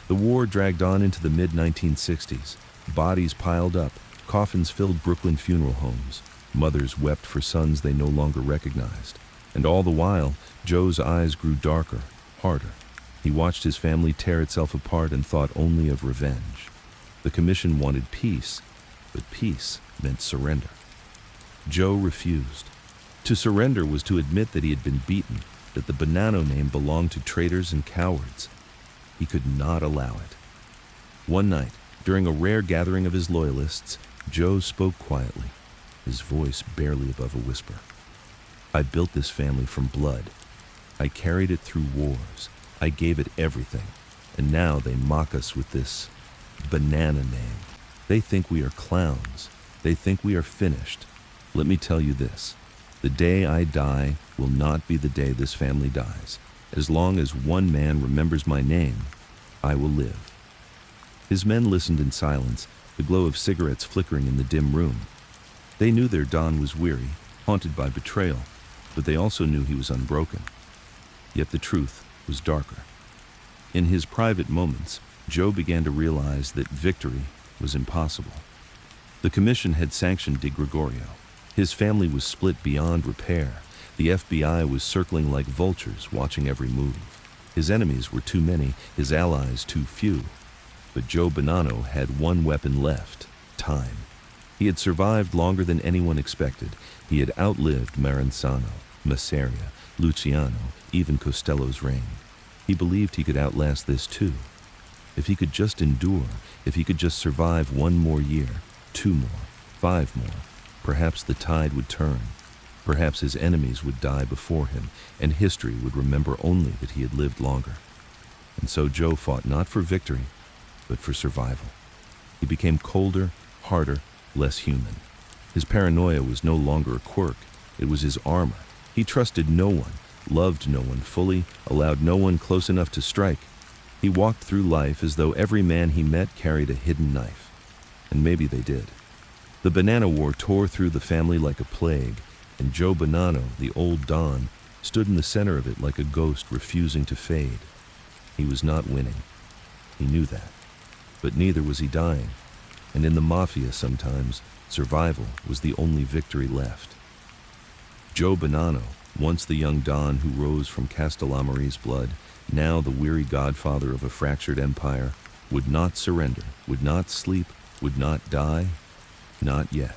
A: The war dragged on into the mid-1960s. Bodies piled up, coffins filled Brooklyn funeral homes. Mothers wept for sons they no longer recognized. And all the while, Joe's eyes grew darker, harder. He watched his family tear itself apart and thought only of revenge. The commission wanted peace, but peace meant surrender. Joe refused. To surrender was to admit that he had been beaten, that the Bonanno name belonged to traitors and cowards. He could not allow it. One night, during a rare gathering of his loyalists, Joe spoke quietly, his voice barely above a whisper. "I built this family from blood. I carried it through wars. I gave it everything. And now they mock us with this banana name. They think we are clowns. They think we are finished. Let me tell you this. The day I die will not be the day this family dies. As long as one man remembers my name, I will live." His men listened in silence, the glow of cigarettes flickering in the dim room. They knew their Don was weary, haunted by betrayal, but they also knew he was unbroken. Yet the truth was darker. In his private moments, Joe began to realize that victory was impossible. The commission had sanctioned Di Gregorio. His family was split beyond repair. The FBI was circling like vultures, watching every move. His enemies were too many, his allies too few. But Joe Bonanno had one weapon left: time. He had survived longer than anyone expected. He had outlived Maranzano, Masseria, Luciano, even Costello's reign. He believed he could outlast this too. If he could just endure, if he could just survive 1 more year, 2 more, 5 more, perhaps the tide would turn. Perhaps his enemies would die before him, and history would remember only that he had lived longer. And so Joe fought not for victory, but for survival. He became colder, harder, less human. His paranoia was no longer a quirk, it was his armor. He trusted no one, loved no one fully, allowed no one close enough to strike. He walked through life as though every man he met carried a hidden knife. And maybe they did. The Bonanno War tore through the family like a plague, and Joe Bonanno, the old Don, stood in the center of it like a ghost refusing to fade. He was not winning. He knew that. But neither was he dying. And in the mafia sometimes, survival was the only victory left. Joe Bonanno, once the young Don who rose from Castellammari's blood, now the weary godfather of a fractured empire, would not surrender, would not sleep, would not die. Not yet.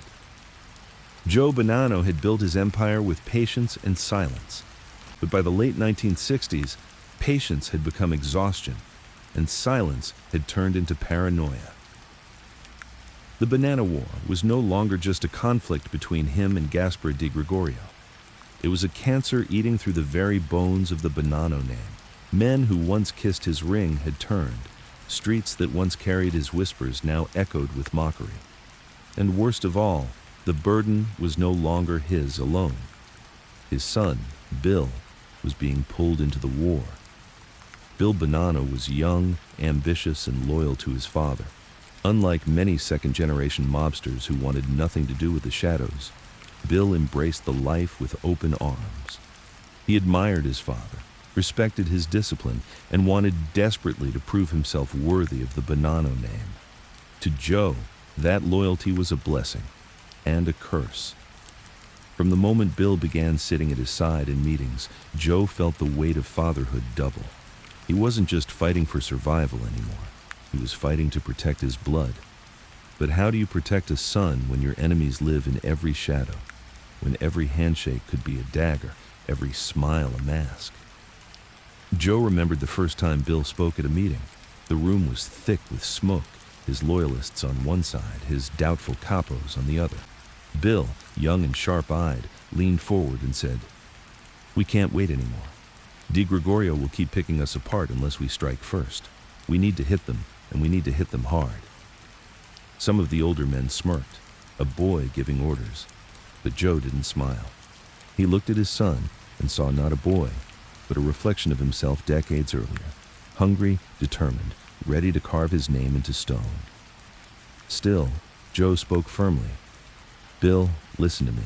A: Joe Bonanno had built his empire with patience and silence. But by the late 1960s, patience had become exhaustion, and silence had turned into paranoia. The Bonanno War was no longer just a conflict between him and Gaspar Di Gregorio. It was a cancer eating through the very bones of the Bonanno name. Men who once kissed his ring had turned. Streets that once carried his whispers now echoed with mockery. And worst of all, the burden was no longer his alone. His son, Bill, was being pulled into the war. Bill Bonanno was young, ambitious, and loyal to his father. Unlike many second-generation mobsters who wanted nothing to do with the shadows, Bill embraced the life with open arms. He admired his father, respected his discipline, and wanted desperately to prove himself worthy of the Bonanno name. To Joe, that loyalty was a blessing and a curse. From the moment Bill began sitting at his side in meetings, Joe felt the weight of fatherhood double. He wasn't just fighting for survival anymore. He was fighting to protect his blood. But how do you protect a son when your enemies live in every shadow? When every handshake could be a dagger, every smile a mask? Joe remembered the first time Bill spoke at a meeting. The room was thick with smoke, his loyalists on one side, his doubtful capos on the other. Bill, young and sharp-eyed, leaned forward and said, "We can't wait anymore. Di Gregorio will keep picking us apart unless we strike first. We need to hit them, and we need to hit them hard." Some of the older men smirked, a boy giving orders. But Joe didn't smile. He looked at his son and saw not a boy, but a reflection of himself decades earlier, hungry, determined, ready to carve his name into stone. Still, Joe spoke firmly. "Bill, listen to me.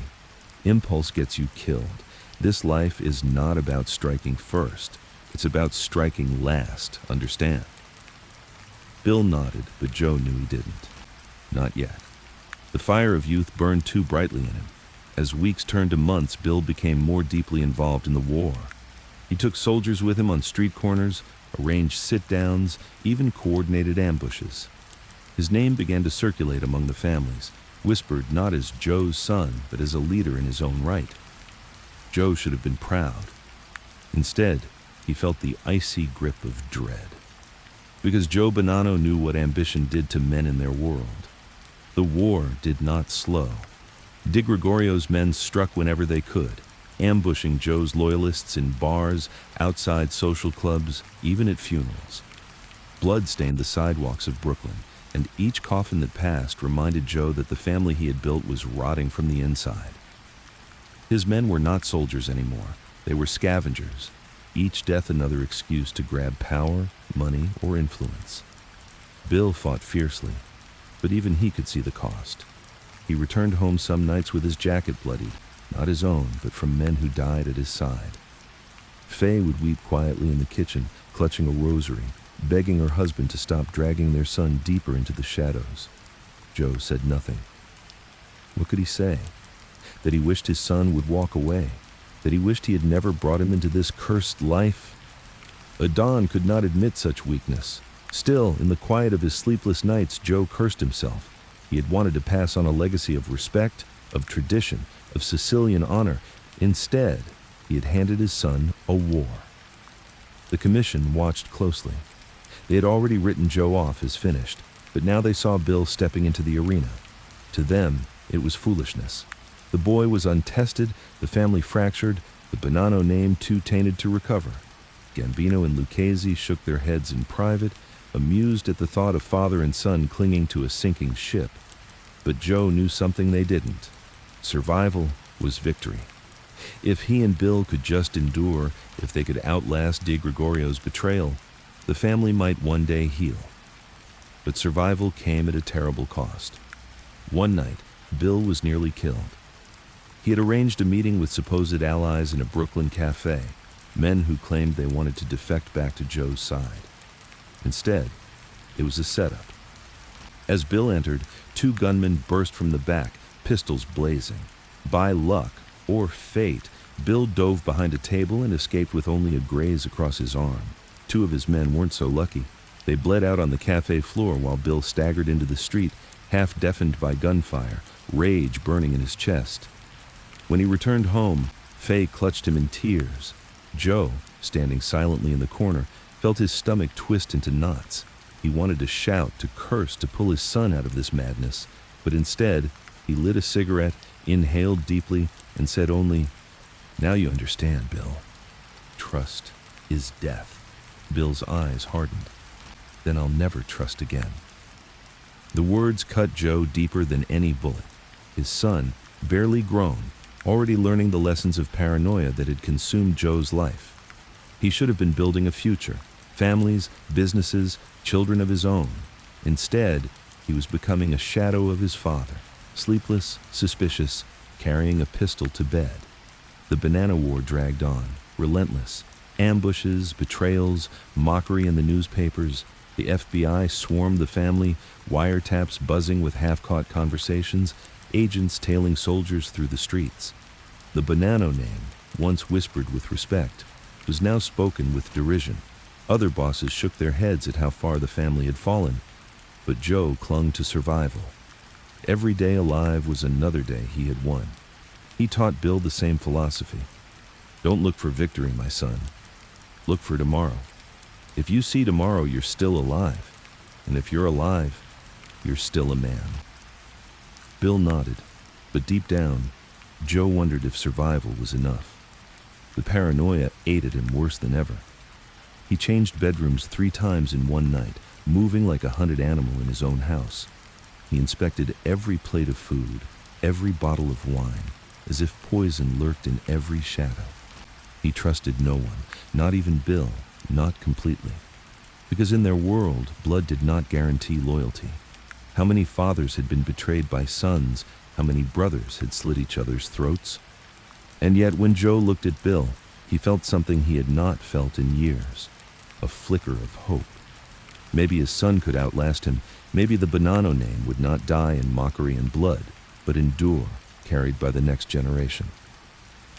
A: Impulse gets you killed. This life is not about striking first. It's about striking last, understand?" Bill nodded, but Joe knew he didn't. Not yet. The fire of youth burned too brightly in him. As weeks turned to months, Bill became more deeply involved in the war. He took soldiers with him on street corners, arranged sit-downs, even coordinated ambushes. His name began to circulate among the families, whispered not as Joe's son, but as a leader in his own right. Joe should have been proud. Instead, he felt the icy grip of dread. Because Joe Bonanno knew what ambition did to men in their world. The war did not slow. Di Gregorio's men struck whenever they could, ambushing Joe's loyalists in bars, outside social clubs, even at funerals. Blood stained the sidewalks of Brooklyn, and each coffin that passed reminded Joe that the family he had built was rotting from the inside. His men were not soldiers anymore. They were scavengers, each death another excuse to grab power, money, or influence. Bill fought fiercely, but even he could see the cost. He returned home some nights with his jacket bloodied, not his own, but from men who died at his side. Faye would weep quietly in the kitchen, clutching a rosary, begging her husband to stop dragging their son deeper into the shadows. Joe said nothing. What could he say? That he wished his son would walk away, that he wished he had never brought him into this cursed life? Adon could not admit such weakness. Still, in the quiet of his sleepless nights, Joe cursed himself. He had wanted to pass on a legacy of respect, of tradition, of Sicilian honor. Instead, he had handed his son a war. The commission watched closely. They had already written Joe off as finished, but now they saw Bill stepping into the arena. To them, it was foolishness. The boy was untested, the family fractured, the Bonanno name too tainted to recover. Gambino and Lucchese shook their heads in private, amused at the thought of father and son clinging to a sinking ship. But Joe knew something they didn't. Survival was victory. If he and Bill could just endure, if they could outlast Di Gregorio's betrayal, the family might one day heal. But survival came at a terrible cost. One night, Bill was nearly killed. He had arranged a meeting with supposed allies in a Brooklyn cafe, men who claimed they wanted to defect back to Joe's side. Instead, it was a setup. As Bill entered, two gunmen burst from the back, pistols blazing. By luck, or fate, Bill dove behind a table and escaped with only a graze across his arm. Two of his men weren't so lucky. They bled out on the cafe floor while Bill staggered into the street, half deafened by gunfire, rage burning in his chest. When he returned home, Faye clutched him in tears. Joe, standing silently in the corner, felt his stomach twist into knots. He wanted to shout, to curse, to pull his son out of this madness, but instead, he lit a cigarette, inhaled deeply, and said only, "Now you understand, Bill. Trust is death." Bill's eyes hardened. "Then I'll never trust again." The words cut Joe deeper than any bullet. His son, barely grown, already learning the lessons of paranoia that had consumed Joe's life. He should have been building a future, families, businesses, children of his own. Instead, he was becoming a shadow of his father, sleepless, suspicious, carrying a pistol to bed. The Bonanno War dragged on, relentless, Ambushes, betrayals, mockery in the newspapers. The FBI swarmed the family, wiretaps buzzing with half-caught conversations, agents tailing soldiers through the streets. The Bonanno name, once whispered with respect, was now spoken with derision. Other bosses shook their heads at how far the family had fallen, but Joe clung to survival. Every day alive was another day he had won. He taught Bill the same philosophy. Don't look for victory, my son. Look for tomorrow. If you see tomorrow, you're still alive. And if you're alive, you're still a man. Bill nodded, but deep down, Joe wondered if survival was enough. The paranoia ate at him worse than ever. He changed bedrooms 3 times in one night, moving like a hunted animal in his own house. He inspected every plate of food, every bottle of wine, as if poison lurked in every shadow. He trusted no one, not even Bill, not completely. Because in their world, blood did not guarantee loyalty. How many fathers had been betrayed by sons? How many brothers had slit each other's throats? And yet when Joe looked at Bill, he felt something he had not felt in years. A flicker of hope. Maybe his son could outlast him. Maybe the Bonanno name would not die in mockery and blood, but endure, carried by the next generation.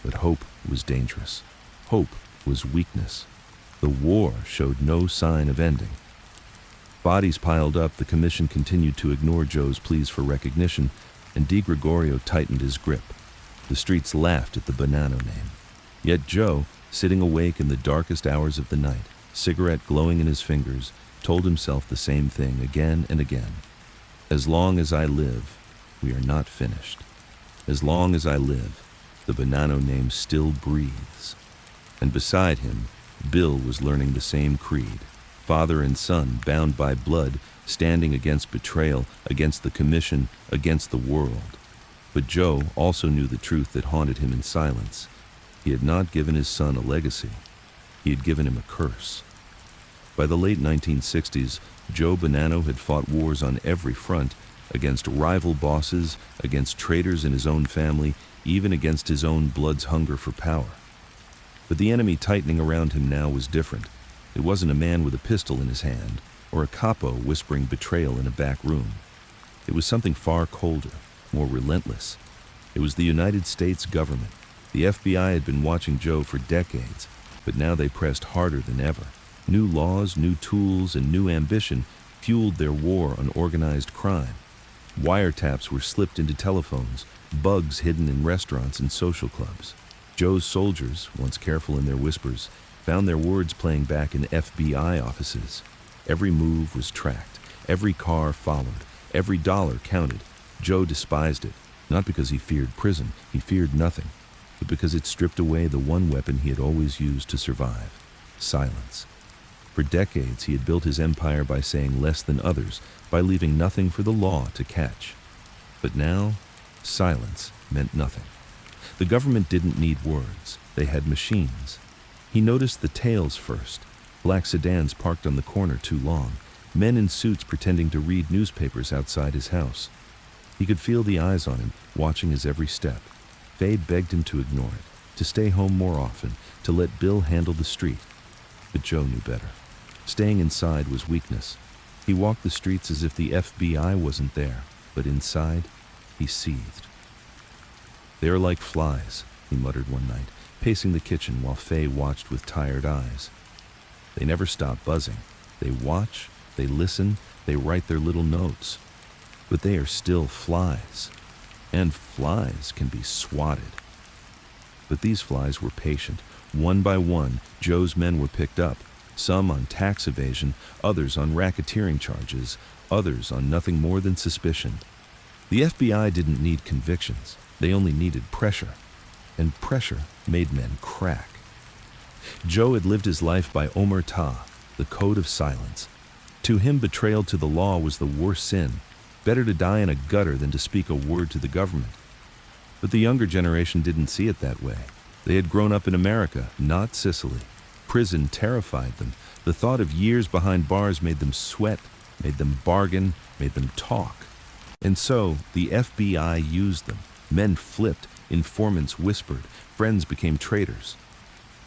A: But hope was dangerous. Hope was weakness. The war showed no sign of ending. Bodies piled up, the commission continued to ignore Joe's pleas for recognition, and Di Gregorio tightened his grip. The streets laughed at the Bonanno name. Yet Joe, sitting awake in the darkest hours of the night, cigarette glowing in his fingers, told himself the same thing again and again. As long as I live, we are not finished. As long as I live, the Bonanno name still breathes. And beside him, Bill was learning the same creed. Father and son, bound by blood, standing against betrayal, against the commission, against the world. But Joe also knew the truth that haunted him in silence. He had not given his son a legacy. He had given him a curse. By the late 1960s, Joe Bonanno had fought wars on every front, against rival bosses, against traitors in his own family, even against his own blood's hunger for power. But the enemy tightening around him now was different. It wasn't a man with a pistol in his hand, or a capo whispering betrayal in a back room. It was something far colder, more relentless. It was the United States government. The FBI had been watching Joe for decades, but now they pressed harder than ever. New laws, new tools, and new ambition fueled their war on organized crime. Wiretaps were slipped into telephones, bugs hidden in restaurants and social clubs. Joe's soldiers, once careful in their whispers, found their words playing back in FBI offices. Every move was tracked, every car followed, every dollar counted. Joe despised it, not because he feared prison, he feared nothing, but because it stripped away the one weapon he had always used to survive: silence. For decades, he had built his empire by saying less than others, by leaving nothing for the law to catch. But now, silence meant nothing. The government didn't need words. They had machines. He noticed the tails first. Black sedans parked on the corner too long. Men in suits pretending to read newspapers outside his house. He could feel the eyes on him, watching his every step. Faye begged him to ignore it, to stay home more often, to let Bill handle the street. But Joe knew better. Staying inside was weakness. He walked the streets as if the FBI wasn't there, but inside, he seethed. "They are like flies," he muttered one night, pacing the kitchen while Faye watched with tired eyes. "They never stop buzzing. They watch, they listen, they write their little notes. But they are still flies. And flies can be swatted." But these flies were patient. One by one, Joe's men were picked up, some on tax evasion, others on racketeering charges, others on nothing more than suspicion. The FBI didn't need convictions. They only needed pressure. And pressure made men crack. Joe had lived his life by omerta, the code of silence. To him, betrayal to the law was the worst sin. Better to die in a gutter than to speak a word to the government. But the younger generation didn't see it that way. They had grown up in America, not Sicily. Prison terrified them. The thought of years behind bars made them sweat, made them bargain, made them talk. And so, the FBI used them. Men flipped, informants whispered, friends became traitors.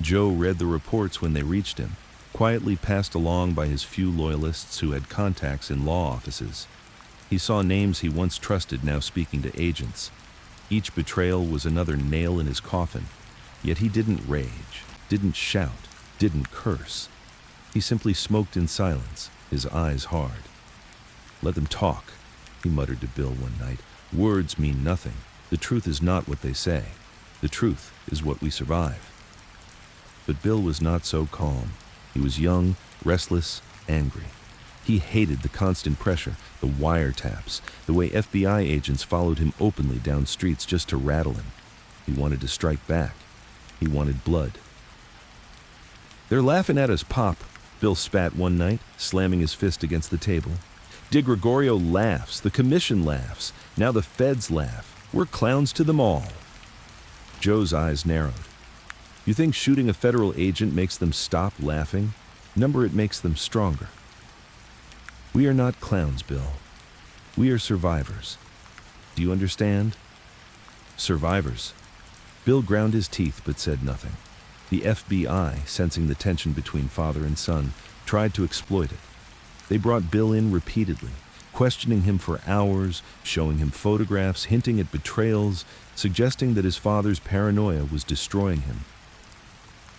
A: Joe read the reports when they reached him, quietly passed along by his few loyalists who had contacts in law offices. He saw names he once trusted now speaking to agents. Each betrayal was another nail in his coffin, yet he didn't rage, didn't shout, didn't curse. He simply smoked in silence, his eyes hard. "Let them talk," he muttered to Bill one night. "Words mean nothing. The truth is not what they say. The truth is what we survive." But Bill was not so calm. He was young, restless, angry. He hated the constant pressure, the wiretaps, the way FBI agents followed him openly down streets just to rattle him. He wanted to strike back. He wanted blood. "They're laughing at us, Pop," Bill spat one night, slamming his fist against the table. "DeGregorio laughs. The commission laughs. Now the feds laugh. We're clowns to them all." Joe's eyes narrowed. "You think shooting a federal agent makes them stop laughing? Number, it makes them stronger." "We are not clowns, Bill. We are survivors. Do you understand? Survivors." Bill ground his teeth but said nothing. The FBI, sensing the tension between father and son, tried to exploit it. They brought Bill in repeatedly, questioning him for hours, showing him photographs, hinting at betrayals, suggesting that his father's paranoia was destroying him.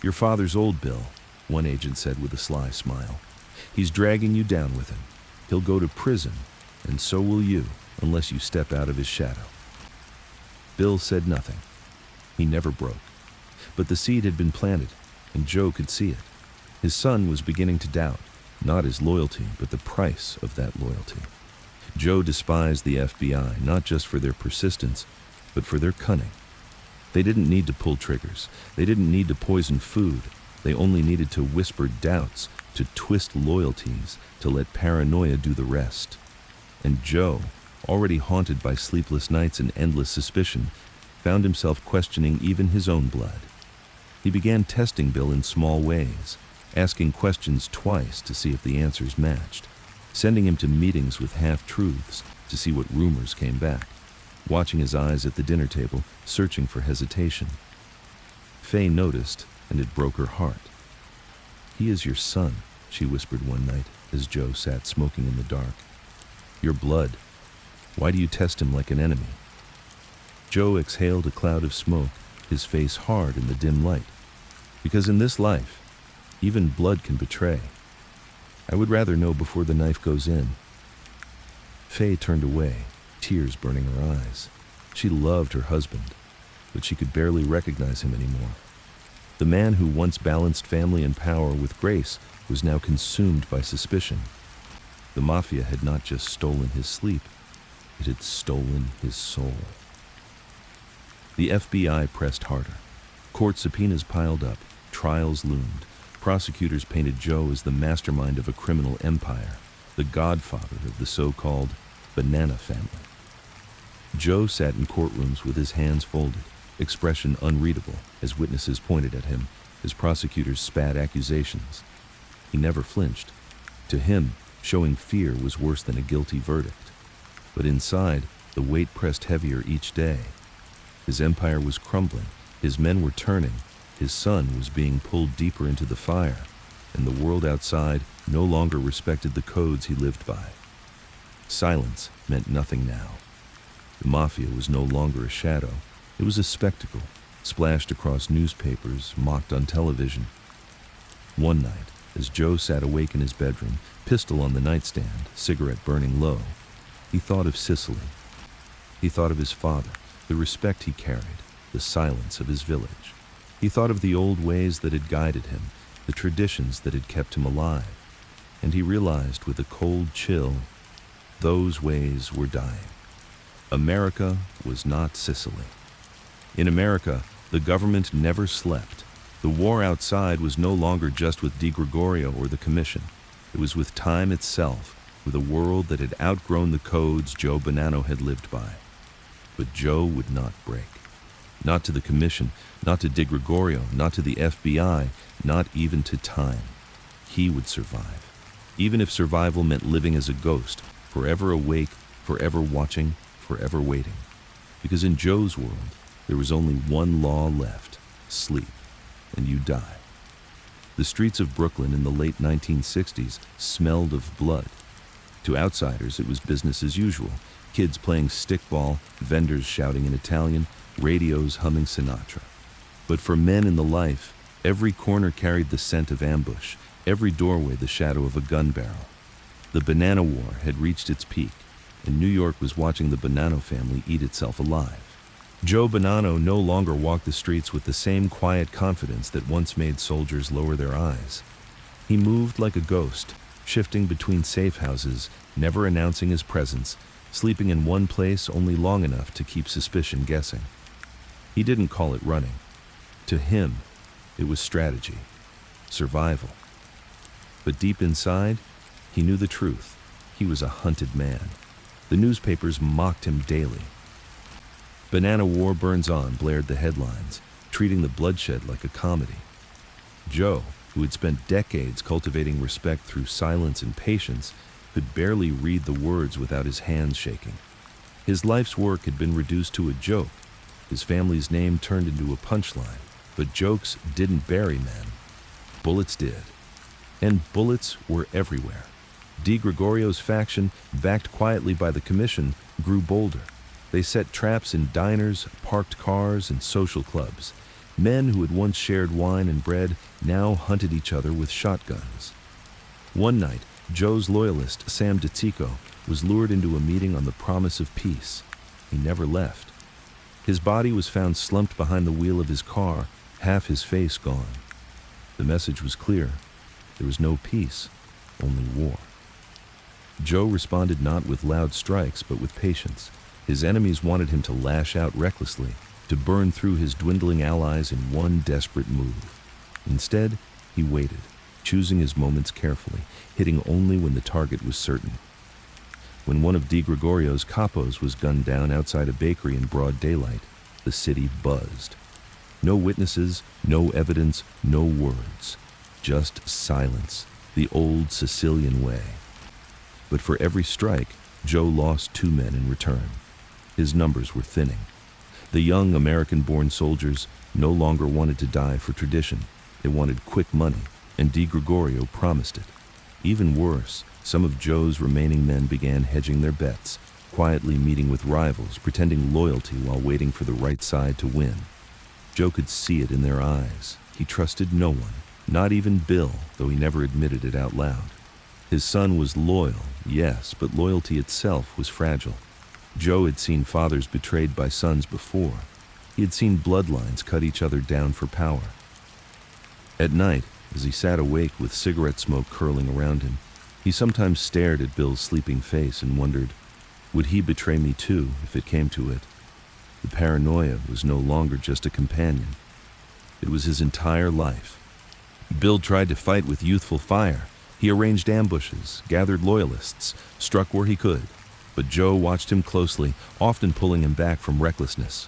A: "Your father's old, Bill," one agent said with a sly smile. "He's dragging you down with him. He'll go to prison, and so will you, unless you step out of his shadow." Bill said nothing. He never broke. But the seed had been planted, and Joe could see it. His son was beginning to doubt, not his loyalty, but the price of that loyalty. Joe despised the FBI, not just for their persistence, but for their cunning. They didn't need to pull triggers. They didn't need to poison food. They only needed to whisper doubts, to twist loyalties, to let paranoia do the rest. And Joe, already haunted by sleepless nights and endless suspicion, found himself questioning even his own blood. He began testing Bill in small ways, asking questions twice to see if the answers matched, sending him to meetings with half-truths to see what rumors came back, watching his eyes at the dinner table, searching for hesitation. Faye noticed, and it broke her heart. "He is your son," she whispered one night as Joe sat smoking in the dark. "Your blood. Why do you test him like an enemy?" Joe exhaled a cloud of smoke, his face hard in the dim light. "Because in this life, even blood can betray. I would rather know before the knife goes in." Faye turned away, tears burning her eyes. She loved her husband, but she could barely recognize him anymore. The man who once balanced family and power with grace was now consumed by suspicion. The mafia had not just stolen his sleep, it had stolen his soul. The FBI pressed harder. Court subpoenas piled up, trials loomed. Prosecutors painted Joe as the mastermind of a criminal empire, the godfather of the so-called Bonanno family. Joe sat in courtrooms with his hands folded, expression unreadable as witnesses pointed at him, as prosecutors spat accusations. He never flinched. To him, showing fear was worse than a guilty verdict. But inside, the weight pressed heavier each day. His empire was crumbling, his men were turning, his son was being pulled deeper into the fire, and the world outside no longer respected the codes he lived by. Silence meant nothing now. The mafia was no longer a shadow. It was a spectacle, splashed across newspapers, mocked on television. One night, as Joe sat awake in his bedroom, pistol on the nightstand, cigarette burning low, he thought of Sicily. He thought of his father, the respect he carried, the silence of his village. He thought of the old ways that had guided him, the traditions that had kept him alive. And he realized with a cold chill, those ways were dying. America was not Sicily. In America, the government never slept. The war outside was no longer just with DeGregorio or the Commission. It was with time itself, with a world that had outgrown the codes Joe Bonanno had lived by. But Joe would not break. Not to the Commission, not to DeGregorio, not to the FBI, not even to time. He would survive. Even if survival meant living as a ghost, forever awake, forever watching, forever waiting. Because in Joe's world, there was only one law left: sleep. and you die. The streets of Brooklyn in the late 1960s smelled of blood. To outsiders, it was business as usual. Kids playing stickball, vendors shouting in Italian, radios humming Sinatra. But for men in the life, every corner carried the scent of ambush, every doorway the shadow of a gun barrel. The Bonanno War had reached its peak, and New York was watching the Bonanno family eat itself alive. Joe Bonanno no longer walked the streets with the same quiet confidence that once made soldiers lower their eyes. He moved like a ghost, shifting between safe houses, never announcing his presence, sleeping in one place only long enough to keep suspicion guessing. He didn't call it running. To him, it was strategy, survival. But deep inside, he knew the truth. He was a hunted man. The newspapers mocked him daily. Bonanno War Burns On blared the headlines, treating the bloodshed like a comedy. Joe, who had spent decades cultivating respect through silence and patience, could barely read the words without his hands shaking. His life's work had been reduced to a joke, his family's name turned into a punchline. But jokes didn't bury men. Bullets did. And bullets were everywhere. Di Gregorio's faction, backed quietly by the commission, grew bolder. They set traps in diners, parked cars, and social clubs. Men who had once shared wine and bread now hunted each other with shotguns. One night, Joe's loyalist, Sam DeTico, was lured into a meeting on the promise of peace. He never left. His body was found slumped behind the wheel of his car, half his face gone. The message was clear. There was no peace, only war. Joe responded not with loud strikes, but with patience. His enemies wanted him to lash out recklessly, to burn through his dwindling allies in one desperate move. Instead, he waited, choosing his moments carefully, hitting only when the target was certain. When one of Di Gregorio's capos was gunned down outside a bakery in broad daylight, the city buzzed. No witnesses, no evidence, no words. Just silence, the old Sicilian way. But for every strike, Joe lost 2 men in return. His numbers were thinning. The young American-born soldiers no longer wanted to die for tradition. They wanted quick money, and Di Gregorio promised it. Even worse, some of Joe's remaining men began hedging their bets, quietly meeting with rivals, pretending loyalty while waiting for the right side to win. Joe could see it in their eyes. He trusted no one, not even Bill, though he never admitted it out loud. His son was loyal, yes, but loyalty itself was fragile. Joe had seen fathers betrayed by sons before. He had seen bloodlines cut each other down for power. At night, as he sat awake with cigarette smoke curling around him, he sometimes stared at Bill's sleeping face and wondered, would he betray me too if it came to it? The paranoia was no longer just a companion. It was his entire life. Bill tried to fight with youthful fire. He arranged ambushes, gathered loyalists, struck where he could. But Joe watched him closely, often pulling him back from recklessness.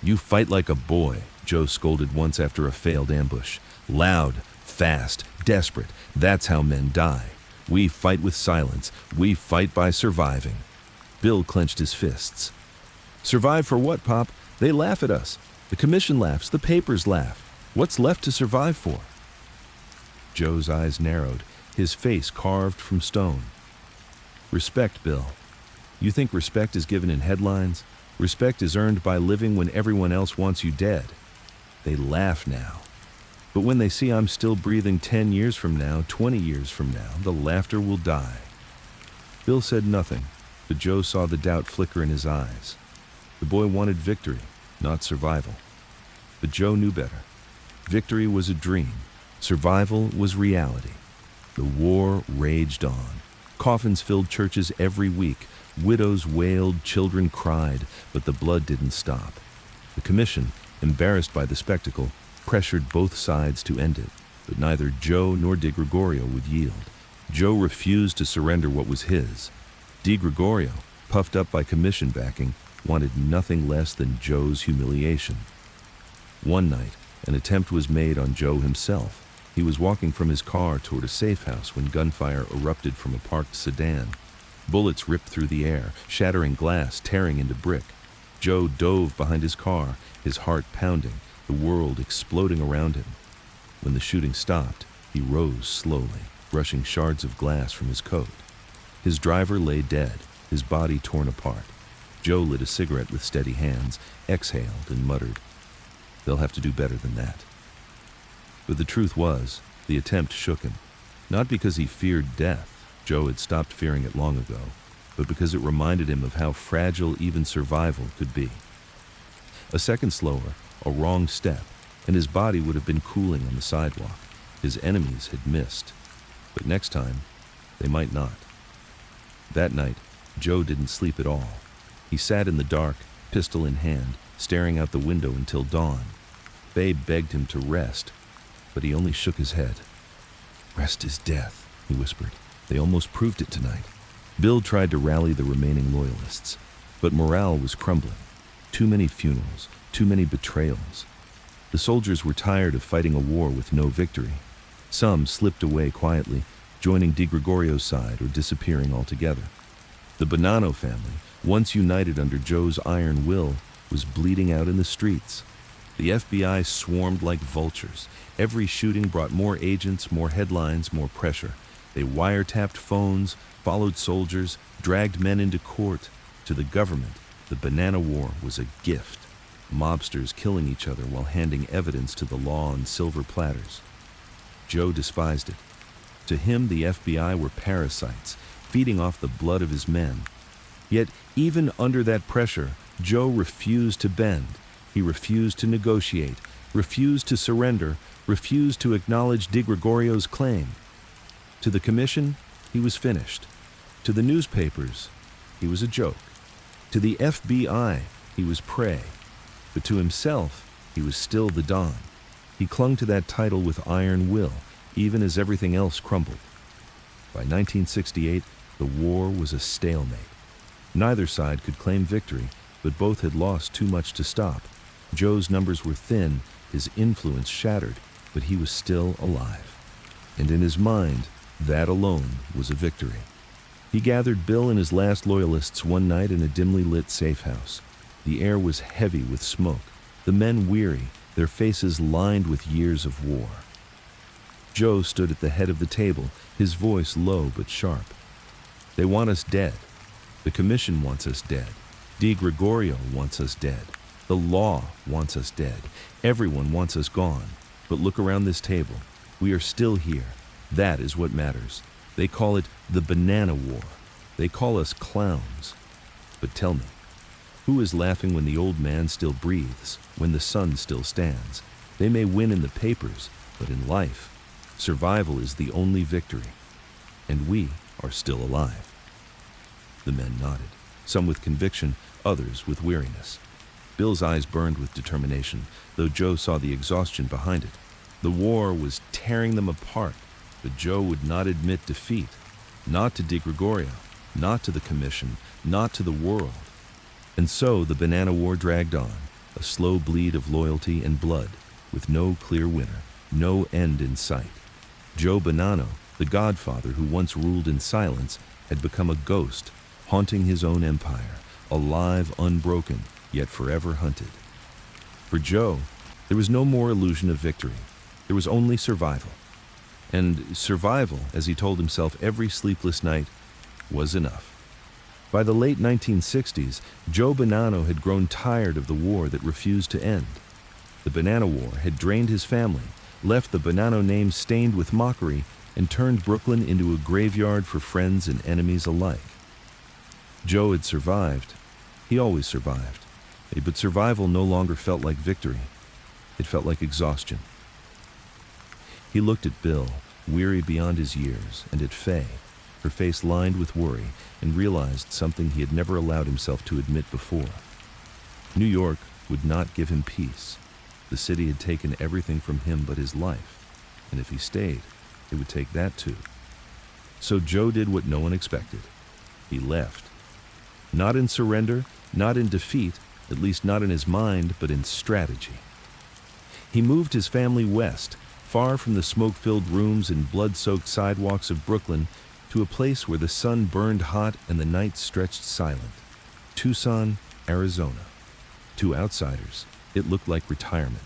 A: "You fight like a boy," Joe scolded once after a failed ambush. "Loud, fast, desperate. That's how men die. We fight with silence. We fight by surviving." Bill clenched his fists. "Survive for what, Pop? They laugh at us. The commission laughs, the papers laugh. What's left to survive for?" Joe's eyes narrowed, his face carved from stone. "Respect, Bill. You think respect is given in headlines? Respect is earned by living when everyone else wants you dead. They laugh now. But when they see I'm still breathing 10 years from now, 20 years from now, the laughter will die." Bill said nothing, but Joe saw the doubt flicker in his eyes. The boy wanted victory, not survival. But Joe knew better. Victory was a dream. Survival was reality. The war raged on. Coffins filled churches every week. Widows wailed, children cried, but the blood didn't stop. The commission, embarrassed by the spectacle, pressured both sides to end it, but neither Joe nor Di Gregorio would yield. Joe refused to surrender what was his. Di Gregorio, puffed up by commission backing, wanted nothing less than Joe's humiliation. One night, an attempt was made on Joe himself. He was walking from his car toward a safe house when gunfire erupted from a parked sedan. Bullets ripped through the air, shattering glass, tearing into brick. Joe dove behind his car, his heart pounding, the world exploding around him. When the shooting stopped, he rose slowly, brushing shards of glass from his coat. His driver lay dead, his body torn apart. Joe lit a cigarette with steady hands, exhaled, and muttered, "They'll have to do better than that." But the truth was, the attempt shook him. Not because he feared death, Joe had stopped fearing it long ago, but because it reminded him of how fragile even survival could be. A second slower, a wrong step, and his body would have been cooling on the sidewalk. His enemies had missed, but next time, they might not. That night, Joe didn't sleep at all. He sat in the dark, pistol in hand, staring out the window until dawn. Babe begged him to rest, but he only shook his head. "Rest is death," he whispered. "They almost proved it tonight." Bill tried to rally the remaining loyalists, but morale was crumbling. Too many funerals, too many betrayals. The soldiers were tired of fighting a war with no victory. Some slipped away quietly, joining DiGregorio's side or disappearing altogether. The Bonanno family, once united under Joe's iron will, was bleeding out in the streets. The FBI swarmed like vultures. Every shooting brought more agents, more headlines, more pressure. They wiretapped phones, followed soldiers, dragged men into court. To the government, the Bonanno War was a gift. Mobsters killing each other while handing evidence to the law on silver platters. Joe despised it. To him, the FBI were parasites, feeding off the blood of his men. Yet, even under that pressure, Joe refused to bend. He refused to negotiate, refused to surrender, refused to acknowledge DiGregorio's claim. To the commission, he was finished. To the newspapers, he was a joke. To the FBI, he was prey. But to himself, he was still the Don. He clung to that title with iron will, even as everything else crumbled. By 1968, the war was a stalemate. Neither side could claim victory, but both had lost too much to stop. Joe's numbers were thin, his influence shattered, but he was still alive. And in his mind, that alone was a victory. He gathered Bill and his last loyalists one night in a dimly lit safe house. The air was heavy with smoke, the men weary, their faces lined with years of war. Joe stood at the head of the table, his voice low but sharp. "They want us dead. The commission wants us dead. DiGregorio wants us dead. The law wants us dead. Everyone wants us gone. But look around this table. We are still here. That is what matters. They call it the Bonanno War. They call us clowns. But tell me, who is laughing when the old man still breathes, when the sun still stands? They may win in the papers, but in life, survival is the only victory. And we are still alive." The men nodded, some with conviction, others with weariness. Bill's eyes burned with determination, though Joe saw the exhaustion behind it. The war was tearing them apart, but Joe would not admit defeat. Not to DiGregorio, not to the commission, not to the world. And so the Bonanno War dragged on, a slow bleed of loyalty and blood, with no clear winner, no end in sight. Joe Bonanno, the Godfather who once ruled in silence, had become a ghost, haunting his own empire, alive, unbroken, yet forever hunted. For Joe, there was no more illusion of victory. There was only survival. And survival, as he told himself every sleepless night, was enough. By the late 1960s, Joe Bonanno had grown tired of the war that refused to end. The Bonanno War had drained his family, left the Bonanno name stained with mockery, and turned Brooklyn into a graveyard for friends and enemies alike. Joe had survived. He always survived. But survival no longer felt like victory. It felt like exhaustion. He looked at Bill, weary beyond his years, and at Faye, her face lined with worry, and realized something he had never allowed himself to admit before. New York would not give him peace. The city had taken everything from him but his life, and if he stayed, it would take that too. So Joe did what no one expected. He left. Not in surrender, not in defeat, at least not in his mind, but in strategy. He moved his family west, far from the smoke-filled rooms and blood-soaked sidewalks of Brooklyn, to a place where the sun burned hot and the night stretched silent. Tucson, Arizona. To outsiders, it looked like retirement.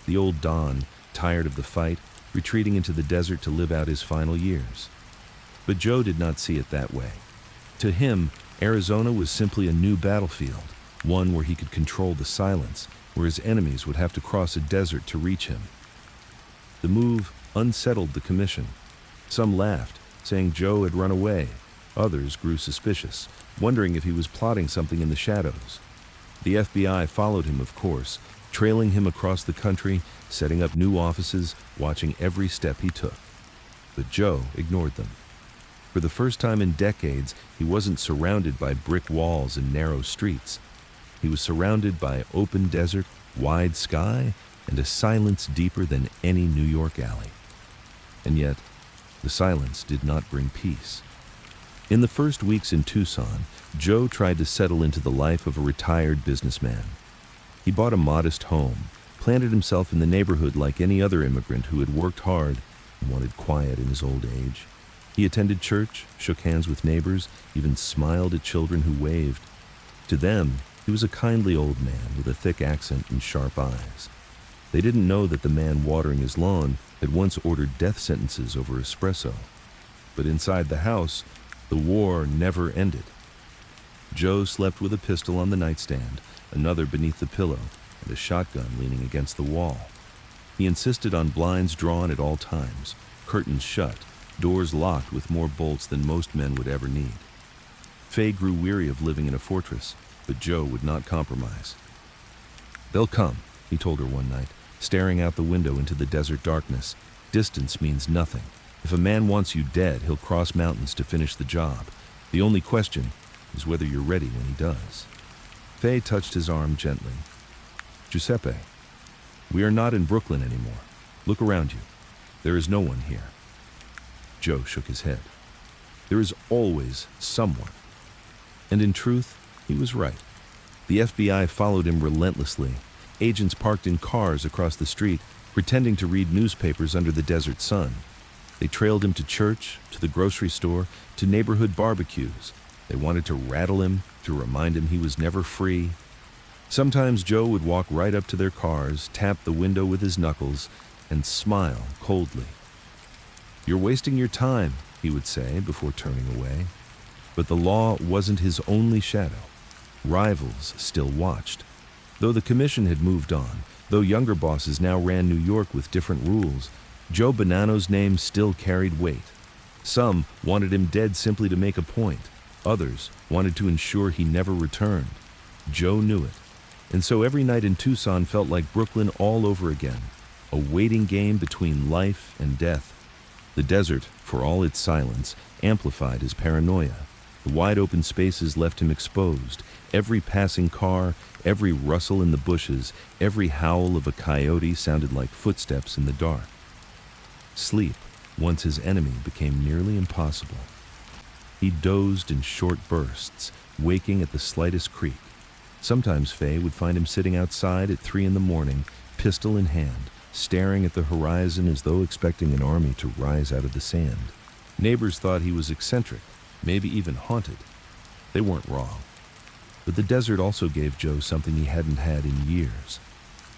A: The old Don, tired of the fight, retreating into the desert to live out his final years. But Joe did not see it that way. To him, Arizona was simply a new battlefield, one where he could control the silence, where his enemies would have to cross a desert to reach him. The move unsettled the commission. Some laughed, saying Joe had run away. Others grew suspicious, wondering if he was plotting something in the shadows. The FBI followed him, of course, trailing him across the country, setting up new offices, watching every step he took. But Joe ignored them. For the first time in decades, he wasn't surrounded by brick walls and narrow streets. He was surrounded by open desert, wide sky, and a silence deeper than any New York alley. And yet, the silence did not bring peace. In the first weeks in Tucson, Joe tried to settle into the life of a retired businessman. He bought a modest home, planted himself in the neighborhood like any other immigrant who had worked hard and wanted quiet in his old age. He attended church, shook hands with neighbors, even smiled at children who waved. To them, he was a kindly old man with a thick accent and sharp eyes. They didn't know that the man watering his lawn had once ordered death sentences over espresso. But inside the house, the war never ended. Joe slept with a pistol on the nightstand, another beneath the pillow, and a shotgun leaning against the wall. He insisted on blinds drawn at all times, curtains shut, doors locked with more bolts than most men would ever need. Faye grew weary of living in a fortress, but Joe would not compromise. "They'll come," he told her one night, staring out the window into the desert darkness. "Distance means nothing. If a man wants you dead, he'll cross mountains to finish the job. The only question is whether you're ready when he does." Faye touched his arm gently. "Giuseppe, we are not in Brooklyn anymore. Look around you. There is no one here." Joe shook his head. "There is always someone." And in truth, he was right. The FBI followed him relentlessly. Agents parked in cars across the street, pretending to read newspapers under the desert sun. They trailed him to church, to the grocery store, to neighborhood barbecues. They wanted to rattle him, to remind him he was never free. Sometimes Joe would walk right up to their cars, tap the window with his knuckles, and smile coldly. "You're wasting your time," he would say before turning away. But the law wasn't his only shadow. Rivals still watched. Though the commission had moved on, though younger bosses now ran New York with different rules, Joe Bonanno's name still carried weight. Some wanted him dead simply to make a point. Others wanted to ensure he never returned. Joe knew it. And so every night in Tucson felt like Brooklyn all over again, a waiting game between life and death. The desert, for all its silence, amplified his paranoia. The wide open spaces left him exposed. Every passing car, every rustle in the bushes, every howl of a coyote sounded like footsteps in the dark. Sleep, once his enemy, became nearly impossible. He dozed in short bursts, waking at the slightest creak. Sometimes Faye would find him sitting outside at 3 a.m, pistol in hand, staring at the horizon as though expecting an army to rise out of the sand. Neighbors thought he was eccentric, maybe even haunted. They weren't wrong. But the desert also gave Joe something he hadn't had in years: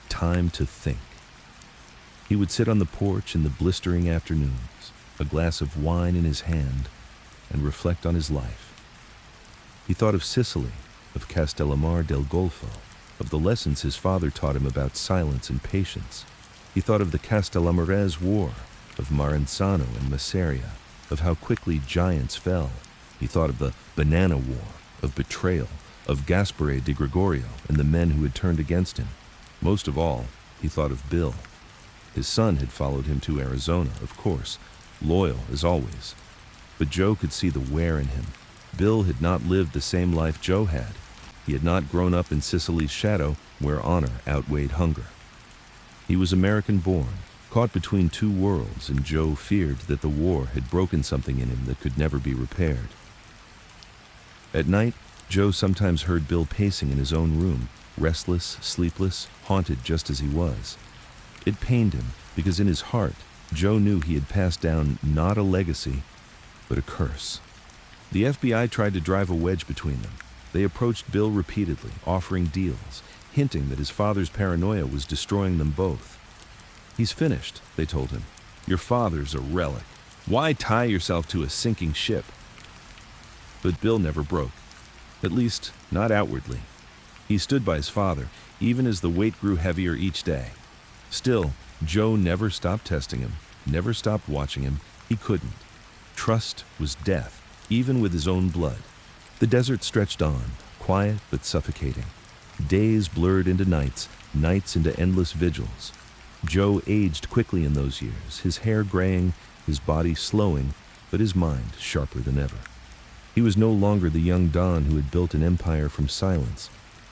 A: time to think. He would sit on the porch in the blistering afternoons, a glass of wine in his hand, and reflect on his life. He thought of Sicily, of Castellamare del Golfo, of the lessons his father taught him about silence and patience. He thought of the Castellamarese War, of Maranzano and Masseria, of how quickly giants fell. He thought of the Banana War, of betrayal, of Gaspare di Gregorio and the men who had turned against him. Most of all, he thought of Bill. His son had followed him to Arizona, of course, loyal as always. But Joe could see the wear in him. Bill had not lived the same life Joe had. He had not grown up in Sicily's shadow, where honor outweighed hunger. He was American-born, caught between two worlds, and Joe feared that the war had broken something in him that could never be repaired. At night, Joe sometimes heard Bill pacing in his own room, restless, sleepless, haunted just as he was. It pained him, because in his heart, Joe knew he had passed down not a legacy, but a curse. The FBI tried to drive a wedge between them. They approached Bill repeatedly, offering deals, hinting that his father's paranoia was destroying them both. "He's finished," they told him. "Your father's a relic. Why tie yourself to a sinking ship?" But Bill never broke. At least, not outwardly. He stood by his father, even as the weight grew heavier each day. Still, Joe never stopped testing him, never stopped watching him. He couldn't. Trust was death, even with his own blood. The desert stretched on, quiet but suffocating. Days blurred into nights, nights into endless vigils. Joe aged quickly in those years, his hair graying, his body slowing, but his mind sharper than ever. He was no longer the young Don who had built an empire from silence.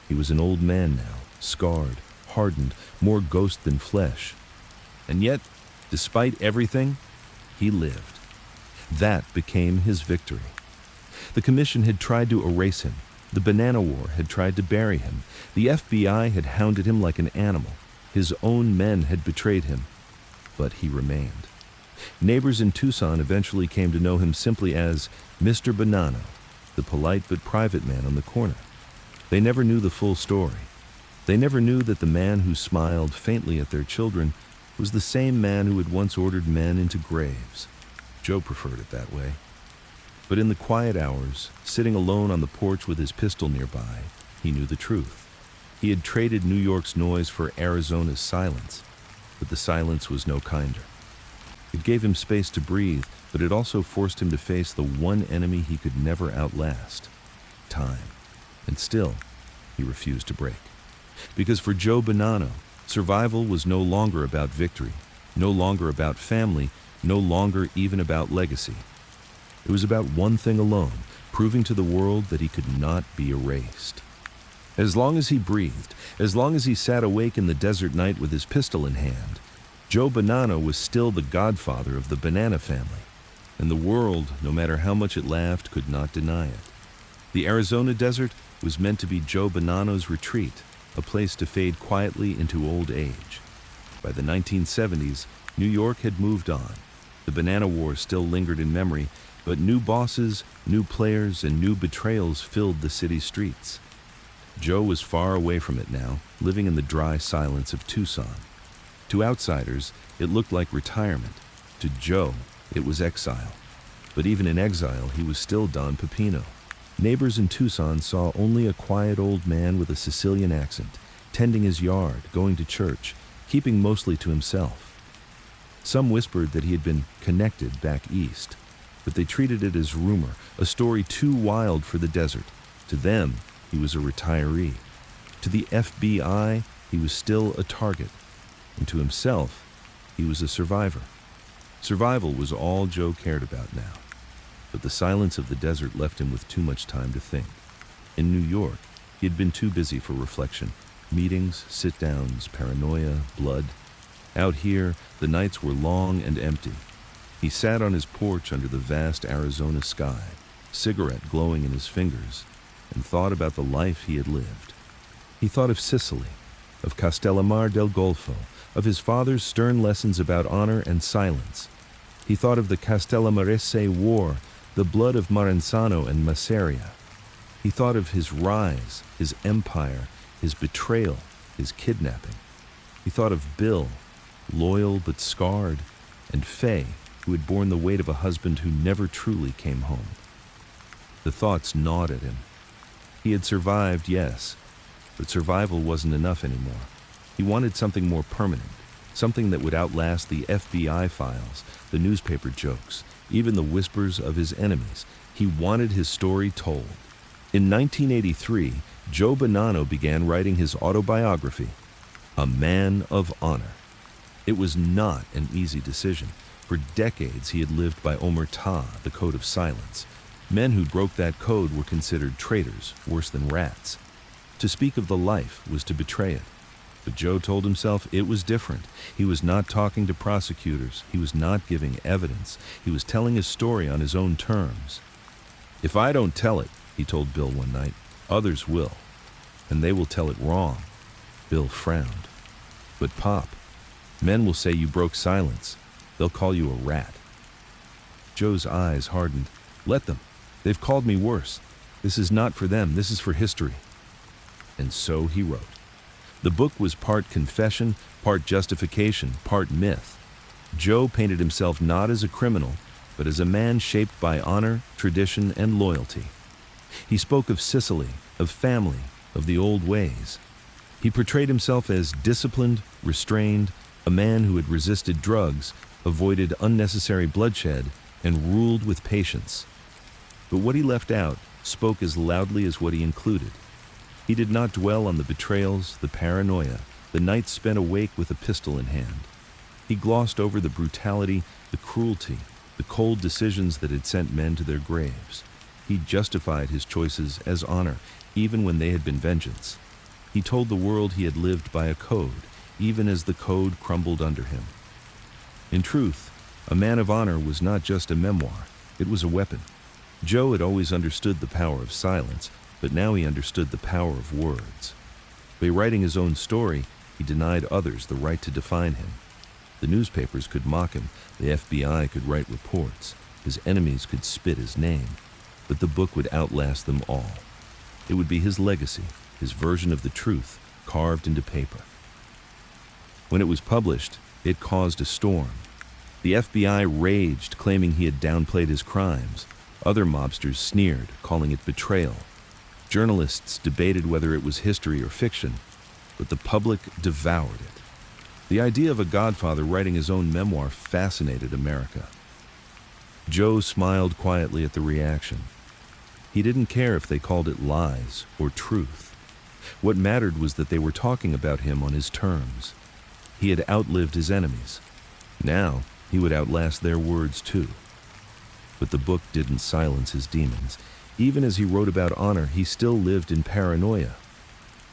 A: He was an old man now, scarred, hardened, more ghost than flesh. And yet, despite everything, he lived. That became his victory. The commission had tried to erase him. The Bonanno War had tried to bury him. The FBI had hounded him like an animal. His own men had betrayed him. But he remained. Neighbors in Tucson eventually came to know him simply as Mr. Bonanno, the polite but private man on the corner. They never knew the full story. They never knew that the man who smiled faintly at their children was the same man who had once ordered men into graves. Joe preferred it that way. But in the quiet hours, sitting alone on the porch with his pistol nearby, he knew the truth. He had traded New York's noise for Arizona's silence, but the silence was no kinder. It gave him space to breathe, but it also forced him to face the one enemy he could never outlast: time. And still, he refused to break. Because for Joe Bonanno, survival was no longer about victory, no longer about family, no longer even about legacy. It was about one thing alone, proving to the world that he could not be erased. As long as he breathed, as long as he sat awake in the desert night with his pistol in hand, Joe Bonanno was still the godfather of the Bonanno family, and the world, no matter how much it laughed, could not deny it. The Arizona desert was meant to be Joe Bonanno's retreat, a place to fade quietly into old age. By the 1970s, New York had moved on. The Bonanno War still lingered in memory, but new bosses, new players, and new betrayals filled the city's streets. Joe was far away from it now, living in the dry silence of Tucson. To outsiders, it looked like retirement. To Joe, it was exile. But even in exile, he was still Don Pepino. Neighbors in Tucson saw only a quiet old man with a Sicilian accent, tending his yard, going to church, keeping mostly to himself. Some whispered that he had been connected back east, but they treated it as rumor, a story too wild for the desert. To them, he was a retiree. To the FBI, he was still a target. And to himself, he was a survivor. Survival was all Joe cared about now. But the silence of the desert left him with too much time to think. In New York, he had been too busy for reflection. Meetings, sit-downs, paranoia, blood. Out here, the nights were long and empty. He sat on his porch under the vast Arizona sky, cigarette glowing in his fingers, and thought about the life he had lived. He thought of Sicily, of Castellamare del Golfo, of his father's stern lessons about honor and silence. He thought of the Castellamarese War, the blood of Marenzano and Masseria. He thought of his rise, his empire, his betrayal, his kidnapping. He thought of Bill, loyal but scarred, and Faye, who had borne the weight of a husband who never truly came home. The thoughts gnawed at him. He had survived, yes, but survival wasn't enough anymore. He wanted something more permanent, something that would outlast the FBI files, the newspaper jokes, even the whispers of his enemies. He wanted his story told. In 1983, Joe Bonanno began writing his autobiography, A Man of Honor. It was not an easy decision. For decades, he had lived by omerta, the code of silence. Men who broke that code were considered traitors, worse than rats. To speak of the life was to betray it. But Joe told himself it was different. He was not talking to prosecutors. He was not giving evidence. He was telling his story on his own terms. "If I don't tell it," he told Bill one night, "others will. And they will tell it wrong." Bill frowned. "But Pop, men will say you broke silence. They'll call you a rat." Joe's eyes hardened. "Let them. They've called me worse. This is not for them. This is for history." And so he wrote. The book was part confession, part justification, part myth. Joe painted himself not as a criminal, but as a man shaped by honor, tradition, and loyalty. He spoke of Sicily, of family, of the old ways. He portrayed himself as disciplined, restrained, a man who had resisted drugs, avoided unnecessary bloodshed, and ruled with patience. But what he left out spoke as loudly as what he included. He did not dwell on the betrayals, the paranoia, the nights spent awake with a pistol in hand. He glossed over the brutality, the cruelty, the cold decisions that had sent men to their graves. He justified his choices as honor, even when they had been vengeance. He told the world he had lived by a code, even as the code crumbled under him. In truth, A Man of Honor was not just a memoir, it was a weapon. Joe had always understood the power of silence, but now he understood the power of words. By writing his own story, he denied others the right to define him. The newspapers could mock him, the FBI could write reports, his enemies could spit his name, but the book would outlast them all. It would be his legacy, his version of the truth, carved into paper. When it was published, it caused a storm. The FBI raged, claiming he had downplayed his crimes. Other mobsters sneered, calling it betrayal. Journalists debated whether it was history or fiction, but the public devoured it. The idea of a Godfather writing his own memoir fascinated America. Joe smiled quietly at the reaction. He didn't care if they called it lies or truth. What mattered was that they were talking about him on his terms. He had outlived his enemies. Now, he would outlast their words too. But the book didn't silence his demons. Even as he wrote about honor, he still lived in paranoia.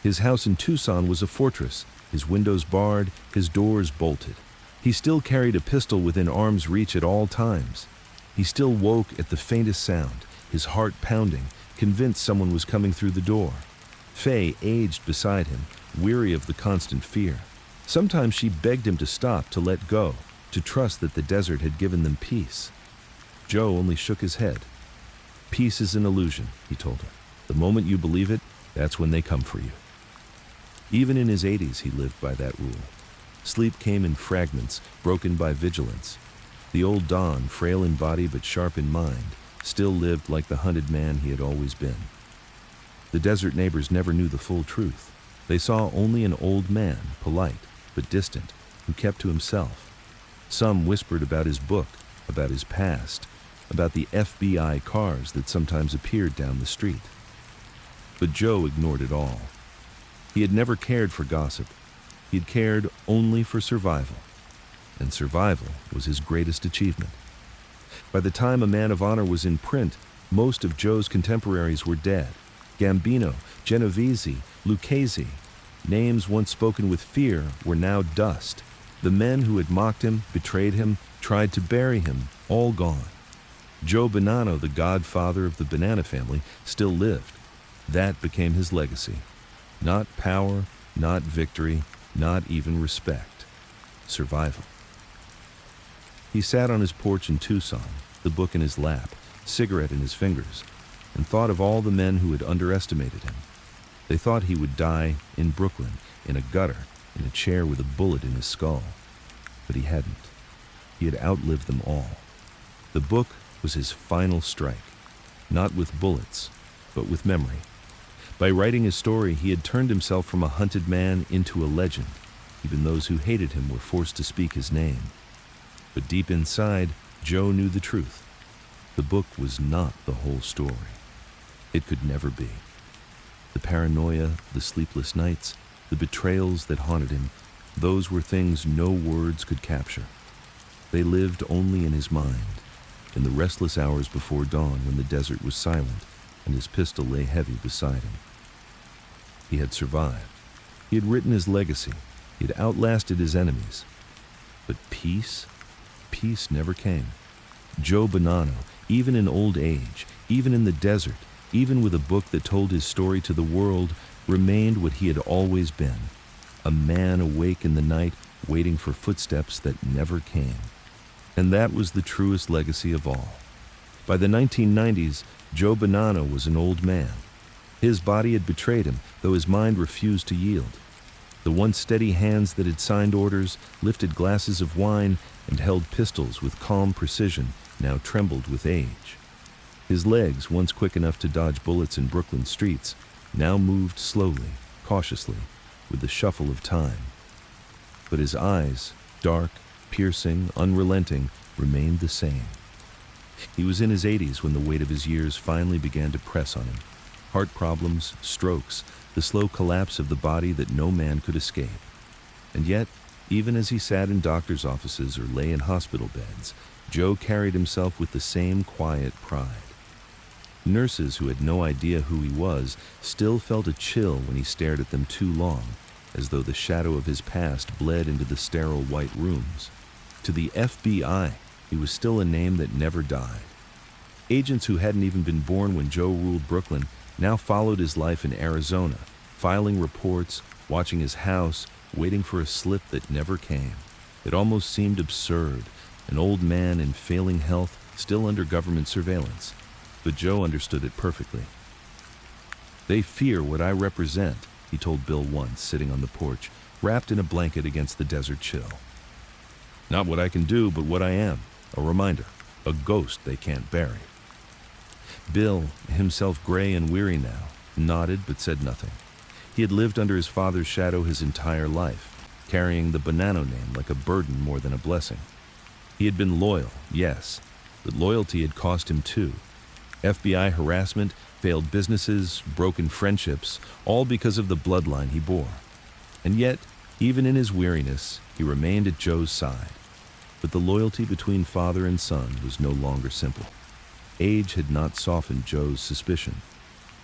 A: His house in Tucson was a fortress, his windows barred, his doors bolted. He still carried a pistol within arm's reach at all times. He still woke at the faintest sound, his heart pounding, convinced someone was coming through the door. Faye aged beside him, weary of the constant fear. Sometimes she begged him to stop, to let go, to trust that the desert had given them peace. Joe only shook his head. Peace is an illusion, he told her. The moment you believe it, that's when they come for you. Even in his 80s, he lived by that rule. Sleep came in fragments, broken by vigilance. The old Don, frail in body but sharp in mind, still lived like the hunted man he had always been. The desert neighbors never knew the full truth. They saw only an old man, polite but distant, who kept to himself. Some whispered about his book, about his past, about the FBI cars that sometimes appeared down the street. But Joe ignored it all. He had never cared for gossip. He had cared only for survival. And survival was his greatest achievement. By the time A Man of Honor was in print, most of Joe's contemporaries were dead. Gambino, Genovese, Lucchese, names once spoken with fear, were now dust. The men who had mocked him, betrayed him, tried to bury him, all gone. Joe Bonanno, the godfather of the Bonanno family, still lived. That became his legacy. Not power, not victory, not even respect. Survival. He sat on his porch in Tucson, the book in his lap, cigarette in his fingers, and thought of all the men who had underestimated him. They thought he would die in Brooklyn, in a gutter, in a chair with a bullet in his skull. But he hadn't. He had outlived them all. The book was his final strike, not with bullets, but with memory. By writing his story, he had turned himself from a hunted man into a legend. Even those who hated him were forced to speak his name. But deep inside, Joe knew the truth. The book was not the whole story. It could never be. The paranoia, the sleepless nights, the betrayals that haunted him, those were things no words could capture. They lived only in his mind, in the restless hours before dawn when the desert was silent and his pistol lay heavy beside him. He had survived. He had written his legacy. He had outlasted his enemies. But peace? Peace never came. Joe Bonanno, even in old age, even in the desert, even with a book that told his story to the world, remained what he had always been, a man awake in the night, waiting for footsteps that never came. And that was the truest legacy of all. By the 1990s, Joe Bonanno was an old man. His body had betrayed him, though his mind refused to yield. The once steady hands that had signed orders, lifted glasses of wine, and held pistols with calm precision now trembled with age. His legs, once quick enough to dodge bullets in Brooklyn streets, now moved slowly, cautiously, with the shuffle of time. But his eyes, dark, piercing, unrelenting, remained the same. He was in his 80s when the weight of his years finally began to press on him. Heart problems, strokes, the slow collapse of the body that no man could escape. And yet, even as he sat in doctors' offices or lay in hospital beds, Joe carried himself with the same quiet pride. Nurses who had no idea who he was still felt a chill when he stared at them too long, as though the shadow of his past bled into the sterile white rooms. To the FBI, he was still a name that never died. Agents who hadn't even been born when Joe ruled Brooklyn now followed his life in Arizona, filing reports, watching his house, waiting for a slip that never came. It almost seemed absurd, an old man in failing health, still under government surveillance. But Joe understood it perfectly. "They fear what I represent," he told Bill once, sitting on the porch, wrapped in a blanket against the desert chill. "Not what I can do, but what I am. A reminder. A ghost they can't bury." Bill, himself gray and weary now, nodded but said nothing. He had lived under his father's shadow his entire life, carrying the Bonanno name like a burden more than a blessing. He had been loyal, yes, but loyalty had cost him too. FBI harassment, failed businesses, broken friendships, all because of the bloodline he bore. And yet, even in his weariness, he remained at Joe's side. But the loyalty between father and son was no longer simple. Age had not softened Joe's suspicion.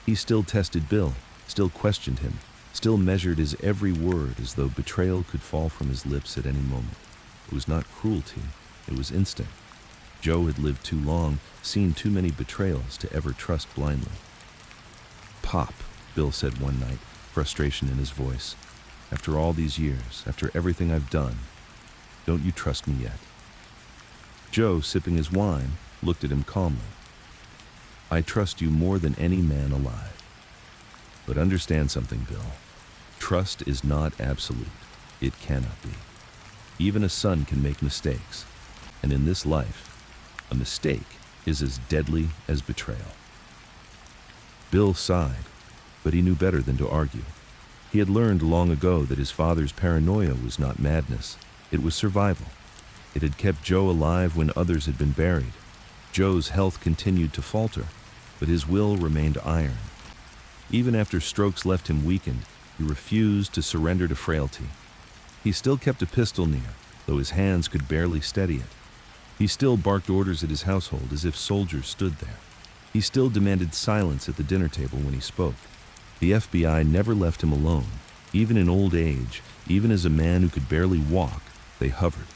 A: He still tested Bill, still questioned him, still measured his every word as though betrayal could fall from his lips at any moment. It was not cruelty, it was instinct. Joe had lived too long, seen too many betrayals to ever trust blindly. "Pop," Bill said one night, frustration in his voice. "After all these years, after everything I've done, don't you trust me yet?" Joe, sipping his wine, looked at him calmly. "I trust you more than any man alive. But understand something, Bill. Trust is not absolute. It cannot be. Even a son can make mistakes. And in this life, a mistake is as deadly as betrayal." Bill sighed, but he knew better than to argue. He had learned long ago that his father's paranoia was not madness. It was survival. It had kept Joe alive when others had been buried. Joe's health continued to falter, but his will remained iron. Even after strokes left him weakened, he refused to surrender to frailty. He still kept a pistol near, though his hands could barely steady it. He still barked orders at his household as if soldiers stood there. He still demanded silence at the dinner table when he spoke. The FBI never left him alone. Even in old age, even as a man who could barely walk, they hovered.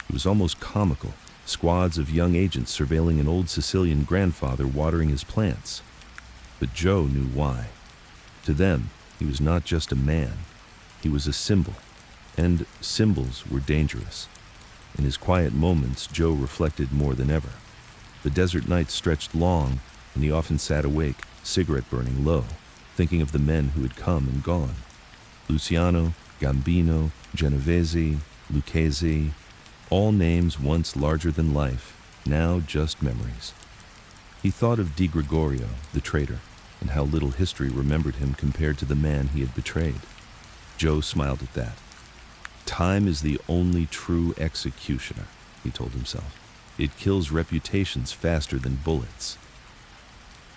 A: It was almost comical, squads of young agents surveilling an old Sicilian grandfather watering his plants. But Joe knew why. To them, he was not just a man. He was a symbol, and symbols were dangerous. In his quiet moments, Joe reflected more than ever. The desert nights stretched long, and he often sat awake, cigarette burning low, thinking of the men who had come and gone. Luciano, Gambino, Genovese, Lucchese, all names once larger than life, now just memories. He thought of Di Gregorio, the traitor, and how little history remembered him compared to the man he had betrayed. Joe smiled at that. "Time is the only true executioner," he told himself. "It kills reputations faster than bullets."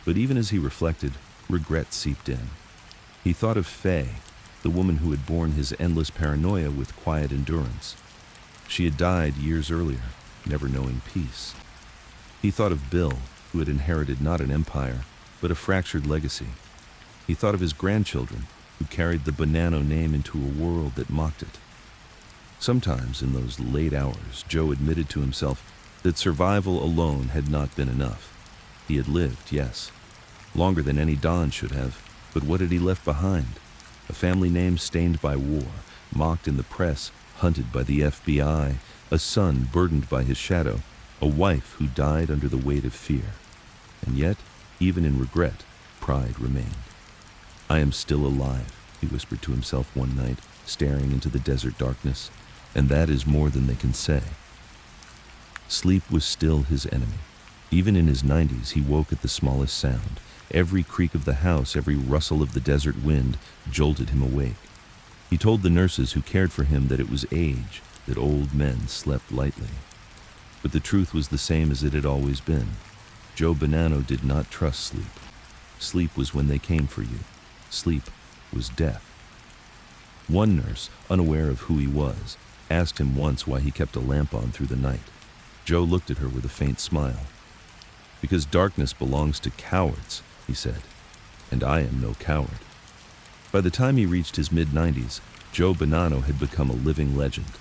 A: But even as he reflected, regret seeped in. He thought of Faye, the woman who had borne his endless paranoia with quiet endurance. She had died years earlier, never knowing peace. He thought of Bill, who had inherited not an empire, but a fractured legacy. He thought of his grandchildren, who carried the Bonanno name into a world that mocked it. Sometimes in those late hours, Joe admitted to himself that survival alone had not been enough. He had lived, yes, longer than any Don should have, but what had he left behind? A family name stained by war, mocked in the press, hunted by the FBI, a son burdened by his shadow, a wife who died under the weight of fear. And yet, even in regret, pride remained. "I am still alive," he whispered to himself one night, staring into the desert darkness, and that is more than they can say. Sleep was still his enemy. Even in his 90s, he woke at the smallest sound. Every creak of the house, every rustle of the desert wind jolted him awake. He told the nurses who cared for him that it was age, that old men slept lightly. But the truth was the same as it had always been. Joe Bonanno did not trust sleep. Sleep was when they came for you. Sleep was death. One nurse, unaware of who he was, asked him once why he kept a lamp on through the night. Joe looked at her with a faint smile. "Because darkness belongs to cowards," he said, "and I am no coward." By the time he reached his mid-90s, Joe Bonanno had become a living legend.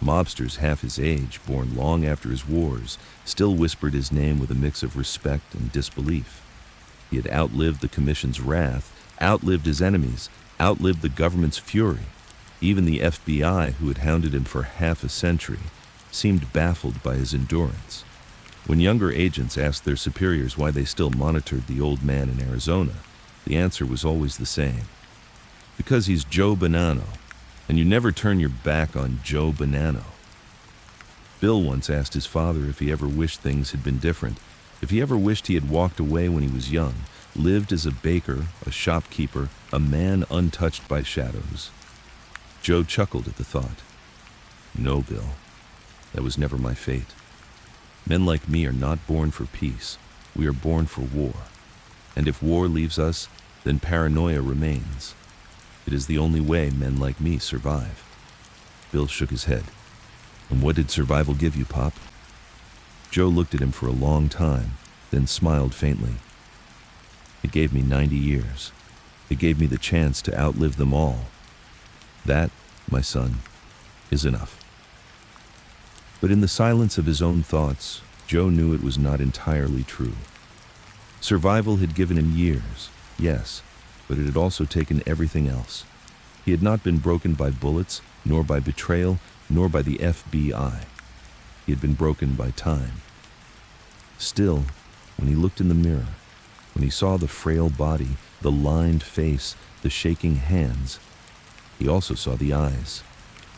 A: Mobsters half his age, born long after his wars, still whispered his name with a mix of respect and disbelief. He had outlived the Commission's wrath, outlived his enemies, outlived the government's fury. Even the FBI, who had hounded him for half a century, seemed baffled by his endurance. When younger agents asked their superiors why they still monitored the old man in Arizona, the answer was always the same. Because he's Joe Bonanno, and you never turn your back on Joe Bonanno. Bill once asked his father if he ever wished things had been different, if he ever wished he had walked away when he was young, lived as a baker, a shopkeeper, a man untouched by shadows. Joe chuckled at the thought. "No, Bill, that was never my fate. Men like me are not born for peace. We are born for war. And if war leaves us, then paranoia remains. It is the only way men like me survive." Bill shook his head. "And what did survival give you, Pop?" Joe looked at him for a long time, then smiled faintly. "It gave me 90 years. It gave me the chance to outlive them all. That, my son, is enough." But in the silence of his own thoughts, Joe knew it was not entirely true. Survival had given him years, yes, but it had also taken everything else. He had not been broken by bullets, nor by betrayal, nor by the FBI. He had been broken by time. Still, when he looked in the mirror, when he saw the frail body, the lined face, the shaking hands, he also saw the eyes.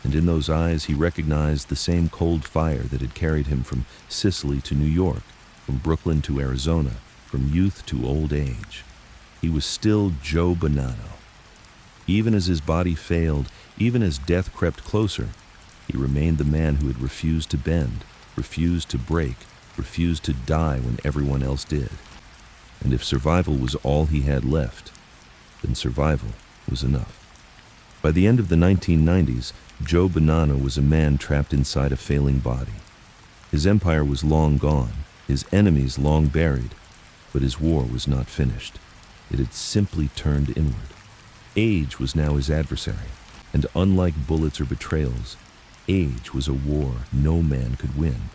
A: And in those eyes he recognized the same cold fire that had carried him from Sicily to New York, from Brooklyn to Arizona, from youth to old age. He was still Joe Bonanno. Even as his body failed, even as death crept closer, he remained the man who had refused to bend, refused to break, refused to die when everyone else did. And if survival was all he had left, then survival was enough. By the end of the 1990s, Joe Bonanno was a man trapped inside a failing body. His empire was long gone, his enemies long buried, but his war was not finished. It had simply turned inward. Age was now his adversary, and unlike bullets or betrayals, age was a war no man could win.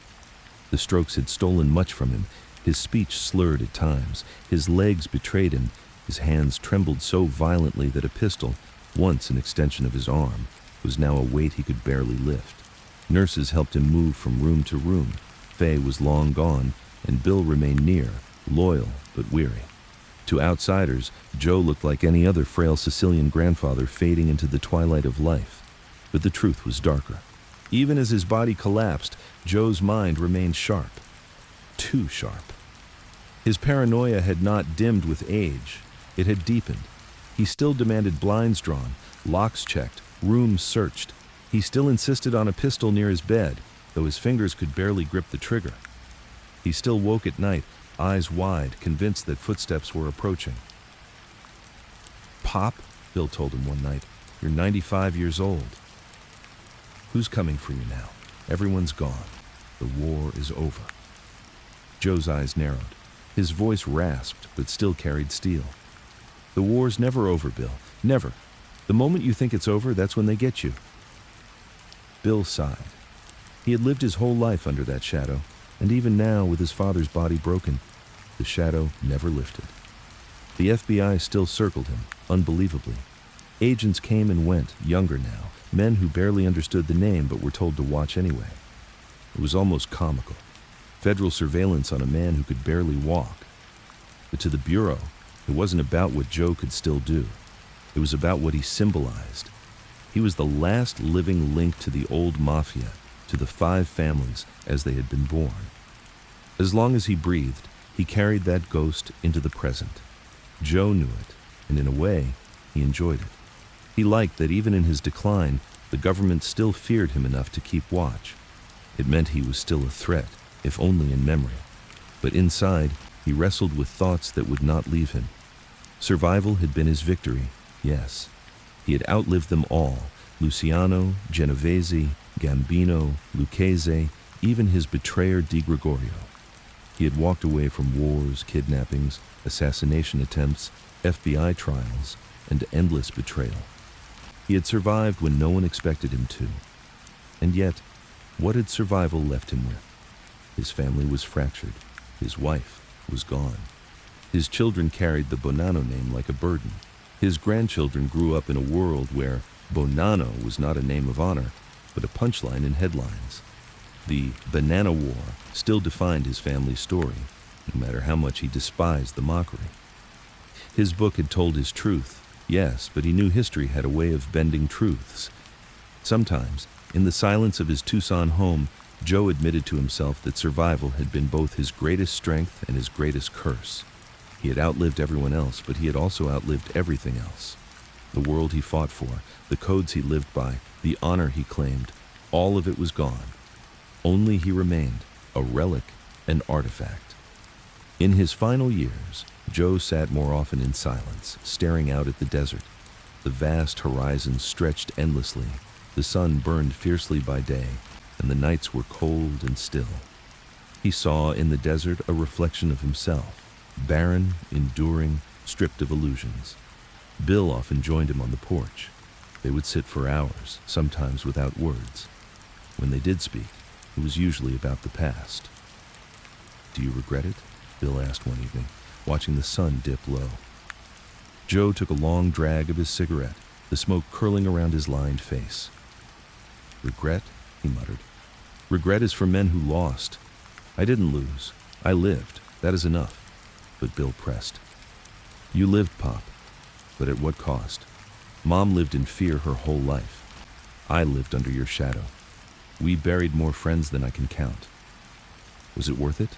A: The strokes had stolen much from him. His speech slurred at times. His legs betrayed him. His hands trembled so violently that a pistol, once an extension of his arm, was now a weight he could barely lift. Nurses helped him move from room to room. Faye was long gone, and Bill remained near, loyal but weary. To outsiders, Joe looked like any other frail Sicilian grandfather fading into the twilight of life. But the truth was darker. Even as his body collapsed, Joe's mind remained sharp. Too sharp. His paranoia had not dimmed with age. It had deepened. He still demanded blinds drawn, locks checked, rooms searched. He still insisted on a pistol near his bed, though his fingers could barely grip the trigger. He still woke at night, eyes wide, convinced that footsteps were approaching. "Pop," Bill told him one night, "you're 95 years old. Who's coming for you now? Everyone's gone. The war is over." Joe's eyes narrowed. His voice rasped, but still carried steel. "The war's never over, Bill. Never. The moment you think it's over, that's when they get you." Bill sighed. He had lived his whole life under that shadow, and even now, with his father's body broken, the shadow never lifted. The FBI still circled him, unbelievably. Agents came and went, younger now, men who barely understood the name but were told to watch anyway. It was almost comical. Federal surveillance on a man who could barely walk. But to the Bureau, it wasn't about what Joe could still do. It was about what he symbolized. He was the last living link to the old mafia, to the 5 families as they had been born. As long as he breathed, he carried that ghost into the present. Joe knew it, and in a way, he enjoyed it. He liked that even in his decline, the government still feared him enough to keep watch. It meant he was still a threat, if only in memory. But inside, he wrestled with thoughts that would not leave him. Survival had been his victory, yes. He had outlived them all, Luciano, Genovese, Gambino, Lucchese, even his betrayer Di Gregorio. He had walked away from wars, kidnappings, assassination attempts, FBI trials, and endless betrayal. He had survived when no one expected him to. And yet, what had survival left him with? His family was fractured. His wife was gone. His children carried the Bonanno name like a burden. His grandchildren grew up in a world where Bonanno was not a name of honor, but a punchline in headlines. The Banana War still defined his family's story, no matter how much he despised the mockery. His book had told his truth, yes, but he knew history had a way of bending truths. Sometimes, in the silence of his Tucson home, Joe admitted to himself that survival had been both his greatest strength and his greatest curse. He had outlived everyone else, but he had also outlived everything else. The world he fought for, the codes he lived by, the honor he claimed, all of it was gone. Only he remained, a relic, an artifact. In his final years, Joe sat more often in silence, staring out at the desert. The vast horizon stretched endlessly, the sun burned fiercely by day, and the nights were cold and still. He saw in the desert a reflection of himself, barren, enduring, stripped of illusions. Bill often joined him on the porch. They would sit for hours, sometimes without words. When they did speak, it was usually about the past. "Do you regret it?" Bill asked one evening, watching the sun dip low. Joe took a long drag of his cigarette, the smoke curling around his lined face. "Regret?" he muttered. "Regret is for men who lost. I didn't lose. I lived. That is enough." But Bill pressed. "You lived, Pop. But at what cost? Mom lived in fear her whole life. I lived under your shadow. We buried more friends than I can count. Was it worth it?"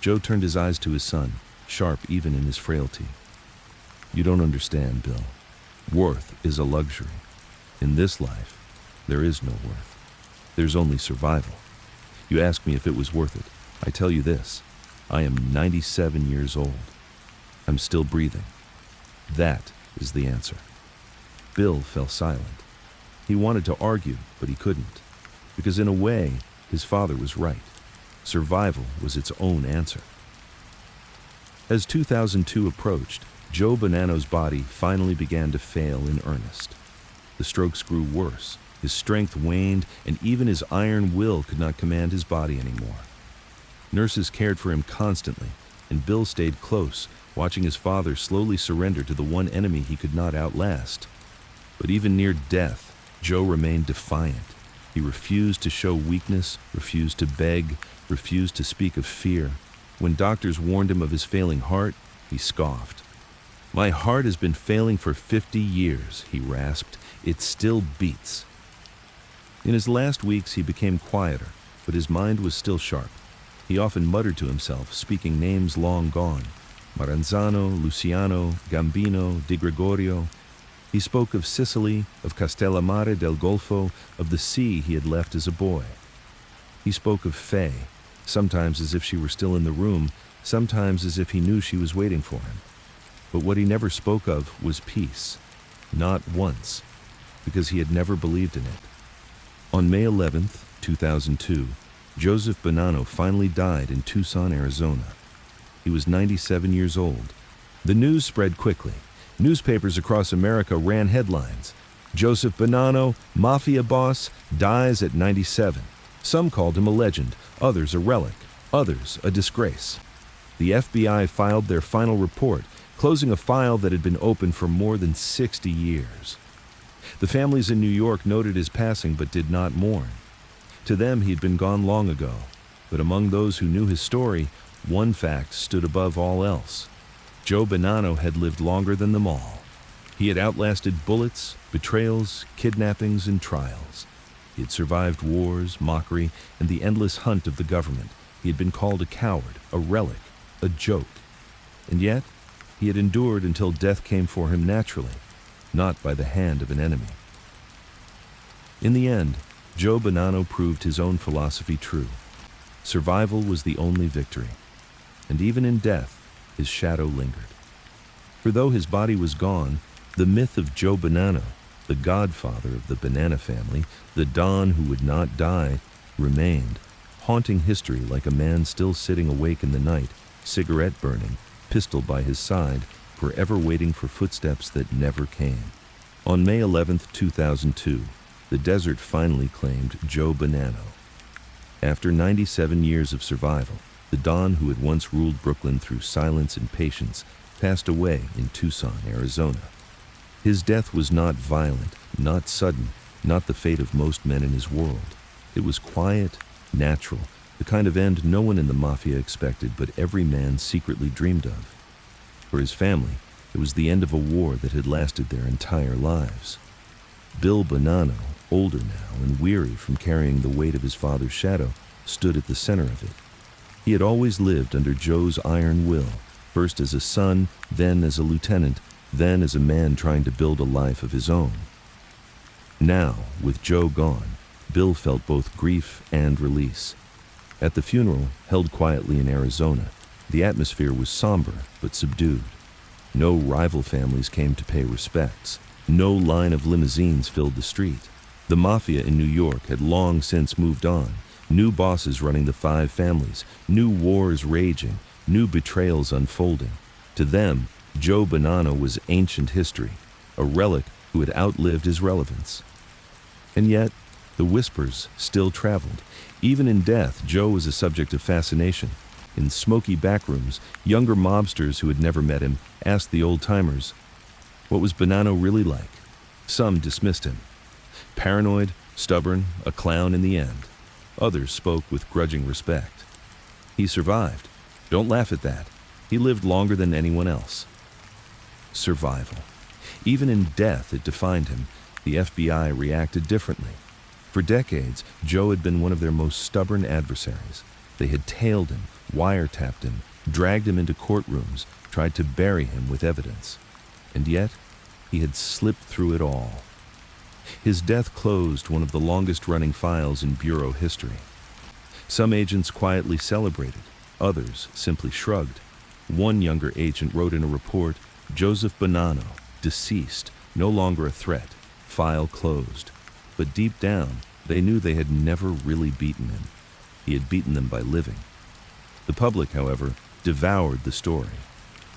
A: Joe turned his eyes to his son, sharp even in his frailty. "You don't understand, Bill. Worth is a luxury. In this life, there is no worth. There's only survival. You ask me if it was worth it. I tell you this. I am 97 years old. I'm still breathing. That is the answer." Bill fell silent. He wanted to argue, but he couldn't. Because in a way, his father was right. Survival was its own answer. As 2002 approached, Joe Bonanno's body finally began to fail in earnest. The strokes grew worse, his strength waned, and even his iron will could not command his body anymore. Nurses cared for him constantly, and Bill stayed close, watching his father slowly surrender to the one enemy he could not outlast. But even near death, Joe remained defiant. He refused to show weakness, refused to beg, refused to speak of fear. When doctors warned him of his failing heart, he scoffed. "My heart has been failing for 50 years, he rasped. "It still beats." In his last weeks, he became quieter, but his mind was still sharp. He often muttered to himself, speaking names long gone. Maranzano, Luciano, Gambino, Di Gregorio. He spoke of Sicily, of Castellamare del Golfo, of the sea he had left as a boy. He spoke of Faye, sometimes as if she were still in the room, sometimes as if he knew she was waiting for him. But what he never spoke of was peace. Not once, because he had never believed in it. On May 11th, 2002, Joseph Bonanno finally died in Tucson, Arizona. He was 97 years old. The news spread quickly. Newspapers across America ran headlines. "Joseph Bonanno, mafia boss, dies at 97. Some called him a legend, others a relic, others a disgrace. The FBI filed their final report, closing a file that had been open for more than 60 years. The families in New York noted his passing but did not mourn. To them, he had been gone long ago. But among those who knew his story, one fact stood above all else. Joe Bonanno had lived longer than them all. He had outlasted bullets, betrayals, kidnappings, and trials. He had survived wars, mockery, and the endless hunt of the government. He had been called a coward, a relic, a joke. And yet, he had endured until death came for him naturally, not by the hand of an enemy. In the end, Joe Bonanno proved his own philosophy true. Survival was the only victory, and even in death, his shadow lingered. For though his body was gone, the myth of Joe Bonanno, the godfather of the Bonanno family, the Don who would not die, remained, haunting history like a man still sitting awake in the night, cigarette burning, pistol by his side, forever waiting for footsteps that never came. On May 11, 2002, the desert finally claimed Joe Bonanno. After 97 years of survival, the Don who had once ruled Brooklyn through silence and patience passed away in Tucson, Arizona. His death was not violent, not sudden, not the fate of most men in his world. It was quiet, natural, the kind of end no one in the mafia expected but every man secretly dreamed of. For his family, it was the end of a war that had lasted their entire lives. Bill Bonanno, older now and weary from carrying the weight of his father's shadow, stood at the center of it. He had always lived under Joe's iron will, first as a son, then as a lieutenant, then as a man trying to build a life of his own. Now, with Joe gone, Bill felt both grief and release. At the funeral, held quietly in Arizona, the atmosphere was somber but subdued. No rival families came to pay respects. No line of limousines filled the street. The mafia in New York had long since moved on. New bosses running the 5 families, new wars raging, new betrayals unfolding. To them, Joe Bonanno was ancient history, a relic who had outlived his relevance. And yet, the whispers still traveled. Even in death, Joe was a subject of fascination. In smoky backrooms, younger mobsters who had never met him asked the old-timers, what was Bonanno really like? Some dismissed him. Paranoid, stubborn, a clown in the end. Others spoke with grudging respect. He survived. Don't laugh at that. He lived longer than anyone else. Survival. Even in death, it defined him. The FBI reacted differently. For decades, Joe had been one of their most stubborn adversaries. They had tailed him, wiretapped him, dragged him into courtrooms, tried to bury him with evidence. And yet, he had slipped through it all. His death closed one of the longest-running files in Bureau history. Some agents quietly celebrated, others simply shrugged. One younger agent wrote in a report, Joseph Bonanno, deceased, no longer a threat, file closed. But deep down, they knew they had never really beaten him. He had beaten them by living. The public, however, devoured the story.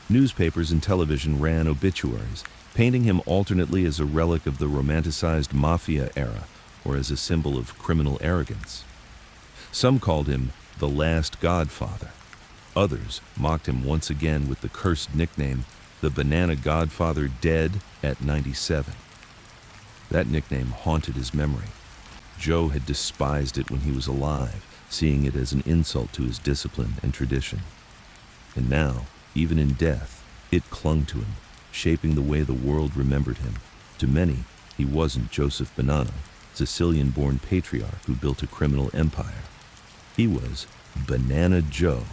A: Newspapers and television ran obituaries, painting him alternately as a relic of the romanticized mafia era or as a symbol of criminal arrogance. Some called him the last Godfather. Others mocked him once again with the cursed nickname, the Banana Godfather, dead at 97. That nickname haunted his memory. Joe had despised it when he was alive, seeing it as an insult to his discipline and tradition. And now, even in death, it clung to him, shaping the way the world remembered him. To many, he wasn't Joseph Bonanno, Sicilian-born patriarch who built a criminal empire. He was Banana Joe,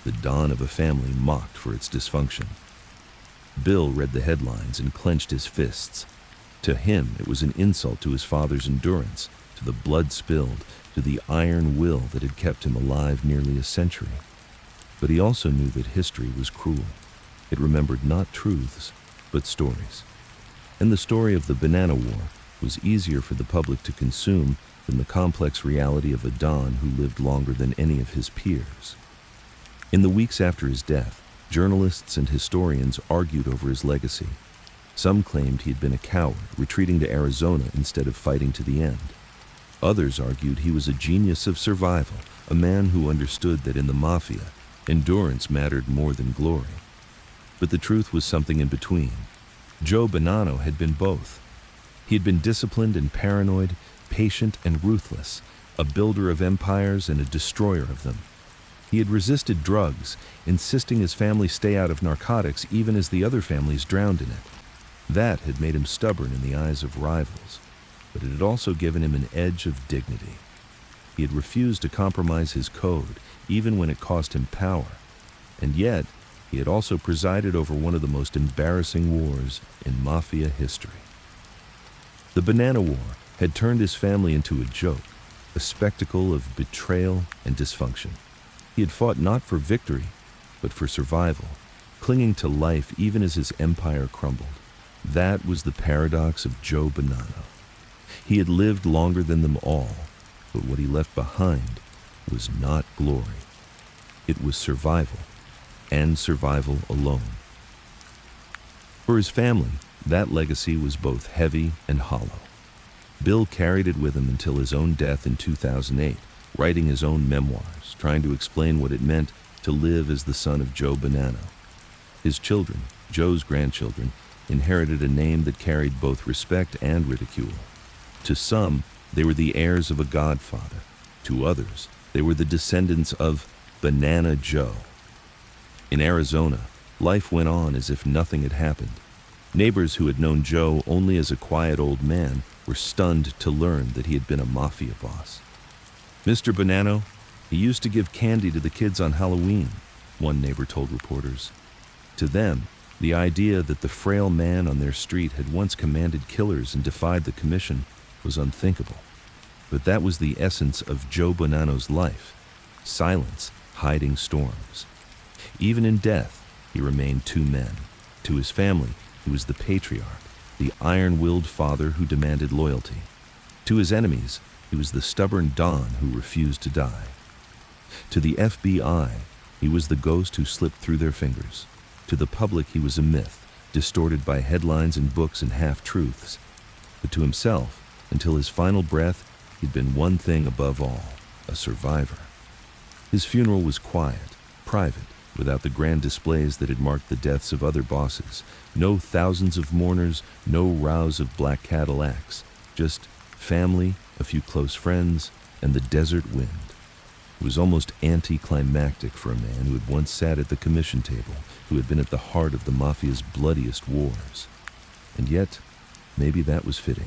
A: the Don of a family mocked for its dysfunction. Bill read the headlines and clenched his fists. To him, it was an insult to his father's endurance, to the blood spilled, to the iron will that had kept him alive nearly a century. But he also knew that history was cruel. It remembered not truths, but stories. And the story of the Bonanno War was easier for the public to consume than the complex reality of a Don who lived longer than any of his peers. In the weeks after his death, journalists and historians argued over his legacy. Some claimed he had been a coward, retreating to Arizona instead of fighting to the end. Others argued he was a genius of survival, a man who understood that in the mafia, endurance mattered more than glory. But the truth was something in between. Joe Bonanno had been both. He had been disciplined and paranoid, patient and ruthless, a builder of empires and a destroyer of them. He had resisted drugs, insisting his family stay out of narcotics even as the other families drowned in it. That had made him stubborn in the eyes of rivals, but it had also given him an edge of dignity. He had refused to compromise his code, even when it cost him power, and yet he had also presided over one of the most embarrassing wars in mafia history. The Bonanno War had turned his family into a joke, a spectacle of betrayal and dysfunction. He had fought not for victory, but for survival, clinging to life even as his empire crumbled. That was the paradox of Joe Bonanno. He had lived longer than them all, but what he left behind was not glory. It was survival, and survival alone. For his family, that legacy was both heavy and hollow. Bill carried it with him until his own death in 2008, writing his own memoirs, trying to explain what it meant to live as the son of Joe Bonanno. His children, Joe's grandchildren, inherited a name that carried both respect and ridicule. To some, they were the heirs of a godfather. To others, they were the descendants of Banana Joe. In Arizona, life went on as if nothing had happened. Neighbors who had known Joe only as a quiet old man were stunned to learn that he had been a mafia boss. Mr. Bonanno, he used to give candy to the kids on Halloween, one neighbor told reporters. To them, the idea that the frail man on their street had once commanded killers and defied the commission was unthinkable. But that was the essence of Joe Bonanno's life: silence, hiding storms. Even in death, he remained two men. To his family, he was the patriarch, the iron-willed father who demanded loyalty. To his enemies, he was the stubborn Don who refused to die. To the FBI, he was the ghost who slipped through their fingers. To the public, he was a myth, distorted by headlines and books and half-truths. But to himself, until his final breath, he'd been one thing above all: a survivor. His funeral was quiet, private, without the grand displays that had marked the deaths of other bosses. No thousands of mourners, no rows of black Cadillacs, just family, a few close friends, and the desert wind. It was almost anticlimactic for a man who had once sat at the commission table, who had been at the heart of the mafia's bloodiest wars. And yet, maybe that was fitting.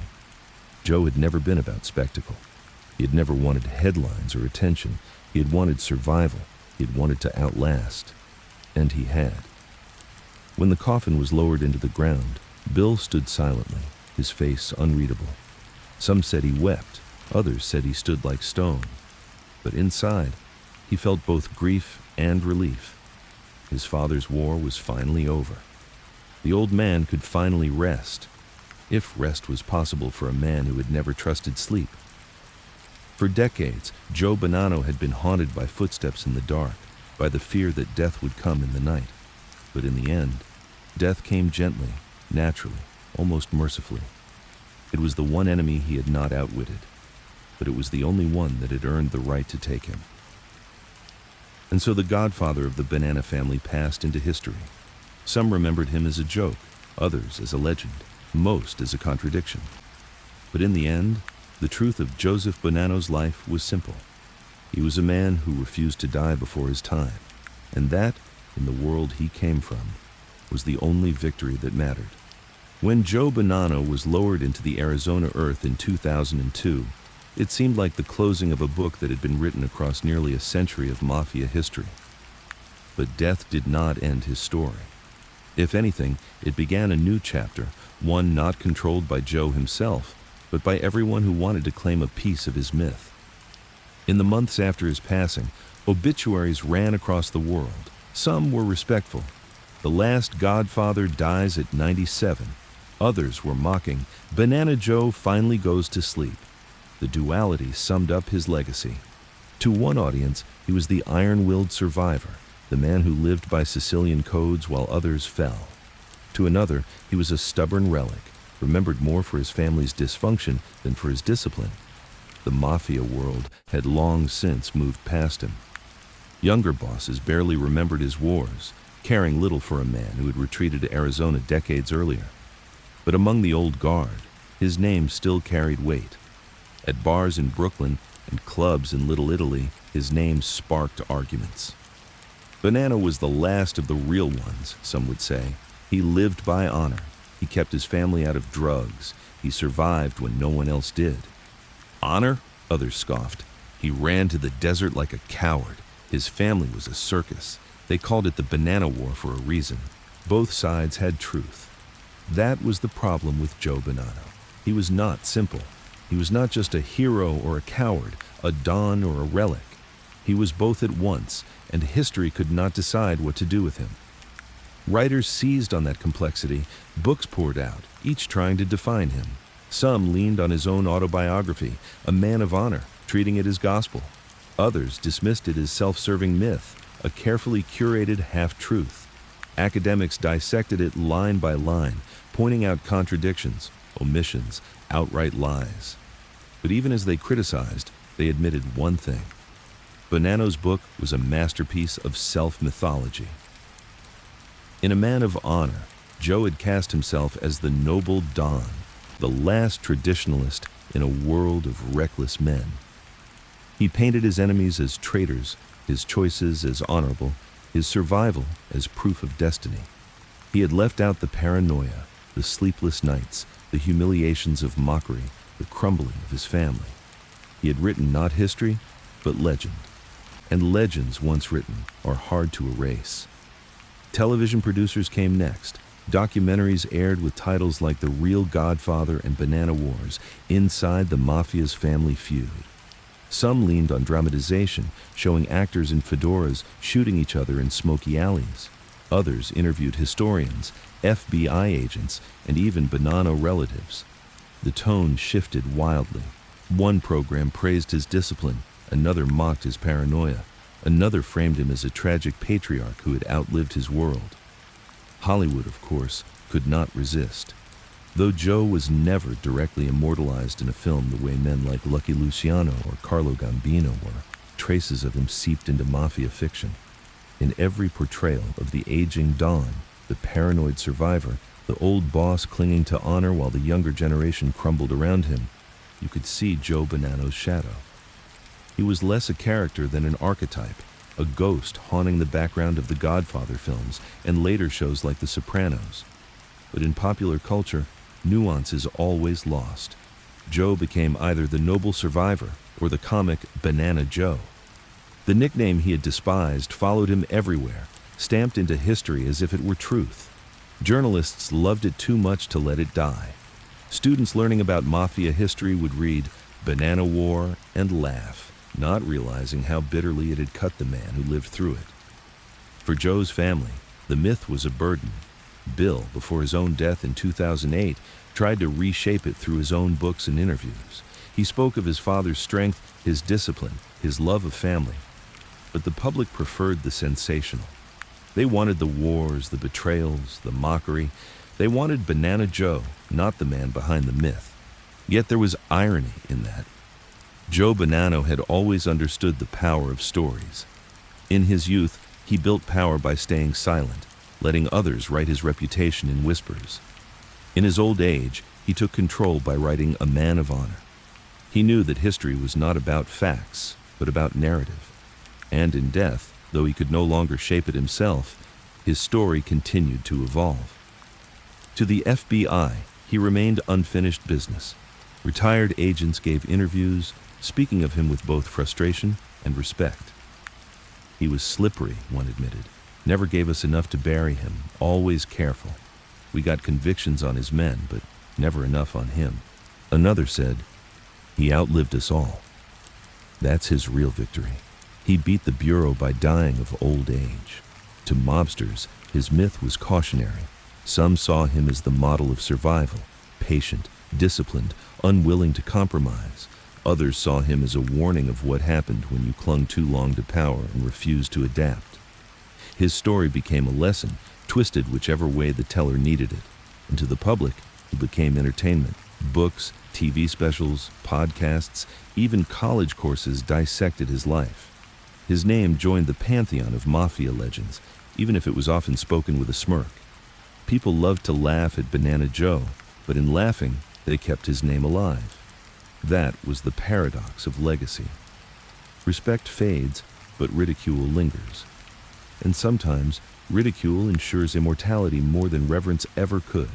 A: Joe had never been about spectacle. He had never wanted headlines or attention. He had wanted survival. He had wanted to outlast. And he had. When the coffin was lowered into the ground, Bill stood silently, his face unreadable. Some said he wept. Others said he stood like stone. But inside, he felt both grief and relief. His father's war was finally over. The old man could finally rest, if rest was possible for a man who had never trusted sleep. For decades, Joe Bonanno had been haunted by footsteps in the dark, by the fear that death would come in the night. But in the end, death came gently, naturally, almost mercifully. It was the one enemy he had not outwitted, but it was the only one that had earned the right to take him. And so the godfather of the Bonanno family passed into history. Some remembered him as a joke, others as a legend, most as a contradiction. But in the end, the truth of Joseph Bonanno's life was simple. He was a man who refused to die before his time, and that, in the world he came from, was the only victory that mattered. When Joe Bonanno was lowered into the Arizona earth in 2002, it seemed like the closing of a book that had been written across nearly a century of mafia history. But death did not end his story. If anything, it began a new chapter, one not controlled by Joe himself, but by everyone who wanted to claim a piece of his myth. In the months after his passing, obituaries ran across the world. Some were respectful. The last Godfather dies at 97. Others were mocking, Banana Joe finally goes to sleep. The duality summed up his legacy. To one audience, he was the iron-willed survivor, the man who lived by Sicilian codes while others fell. To another, he was a stubborn relic, remembered more for his family's dysfunction than for his discipline. The mafia world had long since moved past him. Younger bosses barely remembered his wars, caring little for a man who had retreated to Arizona decades earlier. But among the old guard, his name still carried weight. At bars in Brooklyn and clubs in Little Italy, his name sparked arguments. Bonanno was the last of the real ones, some would say. He lived by honor. He kept his family out of drugs. He survived when no one else did. Honor? Others scoffed. He ran to the desert like a coward. His family was a circus. They called it the Bonanno War for a reason. Both sides had truth. That was the problem with Joe Bonanno. He was not simple. He was not just a hero or a coward, a don or a relic. He was both at once, and history could not decide what to do with him. Writers seized on that complexity. Books poured out, each trying to define him. Some leaned on his own autobiography, a man of honor, treating it as gospel. Others dismissed it as self-serving myth, a carefully curated half-truth. Academics dissected it line by line, pointing out contradictions, omissions, outright lies. But even as they criticized, they admitted one thing. Bonanno's book was a masterpiece of self-mythology. In A Man of Honor, Joe had cast himself as the noble Don, the last traditionalist in a world of reckless men. He painted his enemies as traitors, his choices as honorable, his survival as proof of destiny. He had left out the paranoia, the sleepless nights, the humiliations of mockery, the crumbling of his family. He had written not history, but legend. And legends once written are hard to erase. Television producers came next. Documentaries aired with titles like The Real Godfather and Bonanno Wars, Inside the Mafia's Family Feud. Some leaned on dramatization, showing actors in fedoras shooting each other in smoky alleys. Others interviewed historians, FBI agents, and even Bonanno relatives. The tone shifted wildly. One program praised his discipline, another mocked his paranoia, another framed him as a tragic patriarch who had outlived his world. Hollywood, of course, could not resist. Though Joe was never directly immortalized in a film the way men like Lucky Luciano or Carlo Gambino were, traces of him seeped into mafia fiction. In every portrayal of the aging Don, the paranoid survivor, the old boss clinging to honor while the younger generation crumbled around him, you could see Joe Bonanno's shadow. He was less a character than an archetype, a ghost haunting the background of the Godfather films and later shows like The Sopranos. But in popular culture, nuance is always lost. Joe became either the noble survivor or the comic Banana Joe. The nickname he had despised followed him everywhere, stamped into history as if it were truth. Journalists loved it too much to let it die. Students learning about mafia history would read Bonanno War and laugh, not realizing how bitterly it had cut the man who lived through it. For Joe's family, the myth was a burden. Bill, before his own death in 2008, tried to reshape it through his own books and interviews. He spoke of his father's strength, his discipline, his love of family. But the public preferred the sensational. They wanted the wars, the betrayals, the mockery. They wanted Banana Joe, not the man behind the myth. Yet there was irony in that. Joe Bonanno had always understood the power of stories. In his youth, he built power by staying silent, letting others write his reputation in whispers. In his old age, he took control by writing A Man of Honor. He knew that history was not about facts, but about narrative. And in death, though he could no longer shape it himself, his story continued to evolve. To the FBI, he remained unfinished business. Retired agents gave interviews, speaking of him with both frustration and respect. He was slippery, one admitted. Never gave us enough to bury him, always careful. We got convictions on his men, but never enough on him. Another said, he outlived us all. That's his real victory. He beat the Bureau by dying of old age. To mobsters, his myth was cautionary. Some saw him as the model of survival, patient, disciplined, unwilling to compromise. Others saw him as a warning of what happened when you clung too long to power and refused to adapt. His story became a lesson, twisted whichever way the teller needed it. And to the public, it became entertainment. Books, TV specials, podcasts, even college courses dissected his life. His name joined the pantheon of mafia legends, even if it was often spoken with a smirk. People loved to laugh at Banana Joe, but in laughing, they kept his name alive. That was the paradox of legacy. Respect fades, but ridicule lingers. And sometimes, ridicule ensures immortality more than reverence ever could.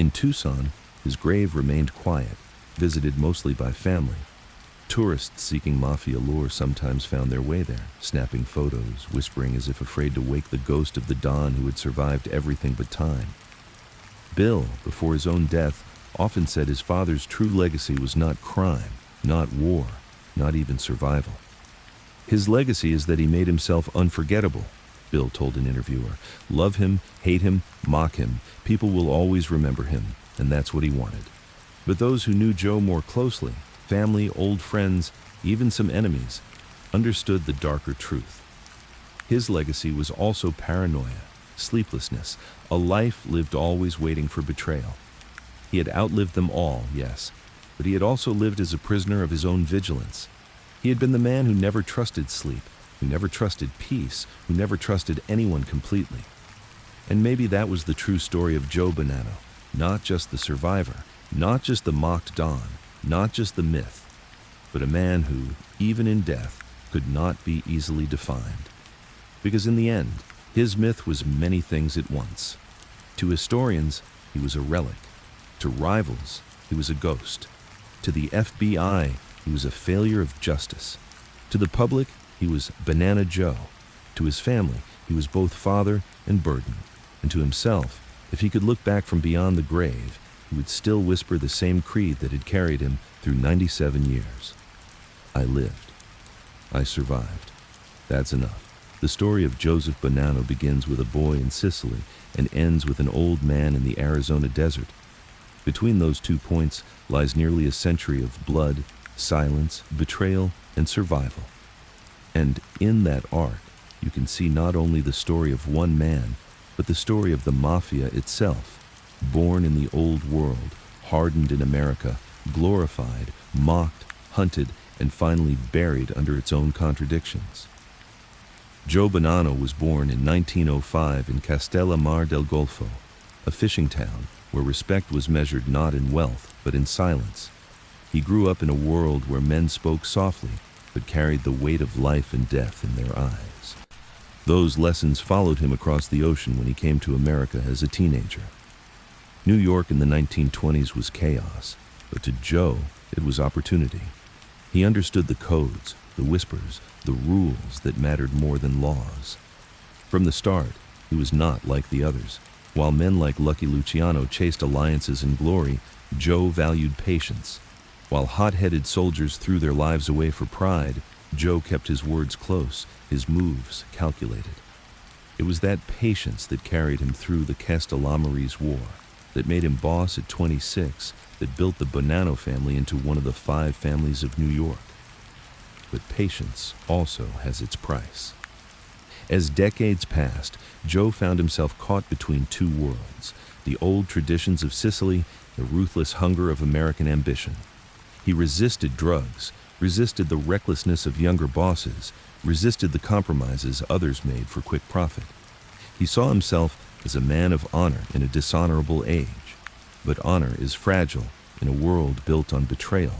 A: In Tucson, his grave remained quiet, visited mostly by family. Tourists seeking mafia lore sometimes found their way there, snapping photos, whispering as if afraid to wake the ghost of the Don who had survived everything but time. Bill, before his own death, often said his father's true legacy was not crime, not war, not even survival. His legacy is that he made himself unforgettable, Bill told an interviewer. Love him, hate him, mock him, people will always remember him, and that's what he wanted. But those who knew Joe more closely, family, old friends, even some enemies, understood the darker truth. His legacy was also paranoia, sleeplessness, a life lived always waiting for betrayal. He had outlived them all, yes, but he had also lived as a prisoner of his own vigilance. He had been the man who never trusted sleep, who never trusted peace, who never trusted anyone completely. And maybe that was the true story of Joe Bonanno, not just the survivor, not just the mocked Don, not just the myth, but a man who, even in death, could not be easily defined. Because in the end, his myth was many things at once. To historians, he was a relic. To rivals, he was a ghost. To the FBI, he was a failure of justice. To the public, he was Banana Joe. To his family, he was both father and burden. And to himself, if he could look back from beyond the grave, he would still whisper the same creed that had carried him through 97 years. I lived. I survived. That's enough. The story of Joseph Bonanno begins with a boy in Sicily and ends with an old man in the Arizona desert. Between those 2 points lies nearly a century of blood, silence, betrayal, and survival. And in that arc, you can see not only the story of one man, but the story of the mafia itself. Born in the old world, hardened in America, glorified, mocked, hunted, and finally buried under its own contradictions. Joe Bonanno was born in 1905 in Castellammare del Golfo, a fishing town where respect was measured not in wealth, but in silence. He grew up in a world where men spoke softly, but carried the weight of life and death in their eyes. Those lessons followed him across the ocean when he came to America as a teenager. New York in the 1920s was chaos, but to Joe, it was opportunity. He understood the codes, the whispers, the rules that mattered more than laws. From the start, he was not like the others. While men like Lucky Luciano chased alliances and glory, Joe valued patience. While hot-headed soldiers threw their lives away for pride, Joe kept his words close, his moves calculated. It was that patience that carried him through the Castellammare's War, that made him boss at 26, that built the Bonanno family into one of the 5 families of New York. But patience also has its price. As decades passed, Joe found himself caught between 2 worlds, the old traditions of Sicily, the ruthless hunger of American ambition. He resisted drugs, resisted the recklessness of younger bosses, resisted the compromises others made for quick profit. He saw himself as a man of honor in a dishonorable age. But honor is fragile in a world built on betrayal.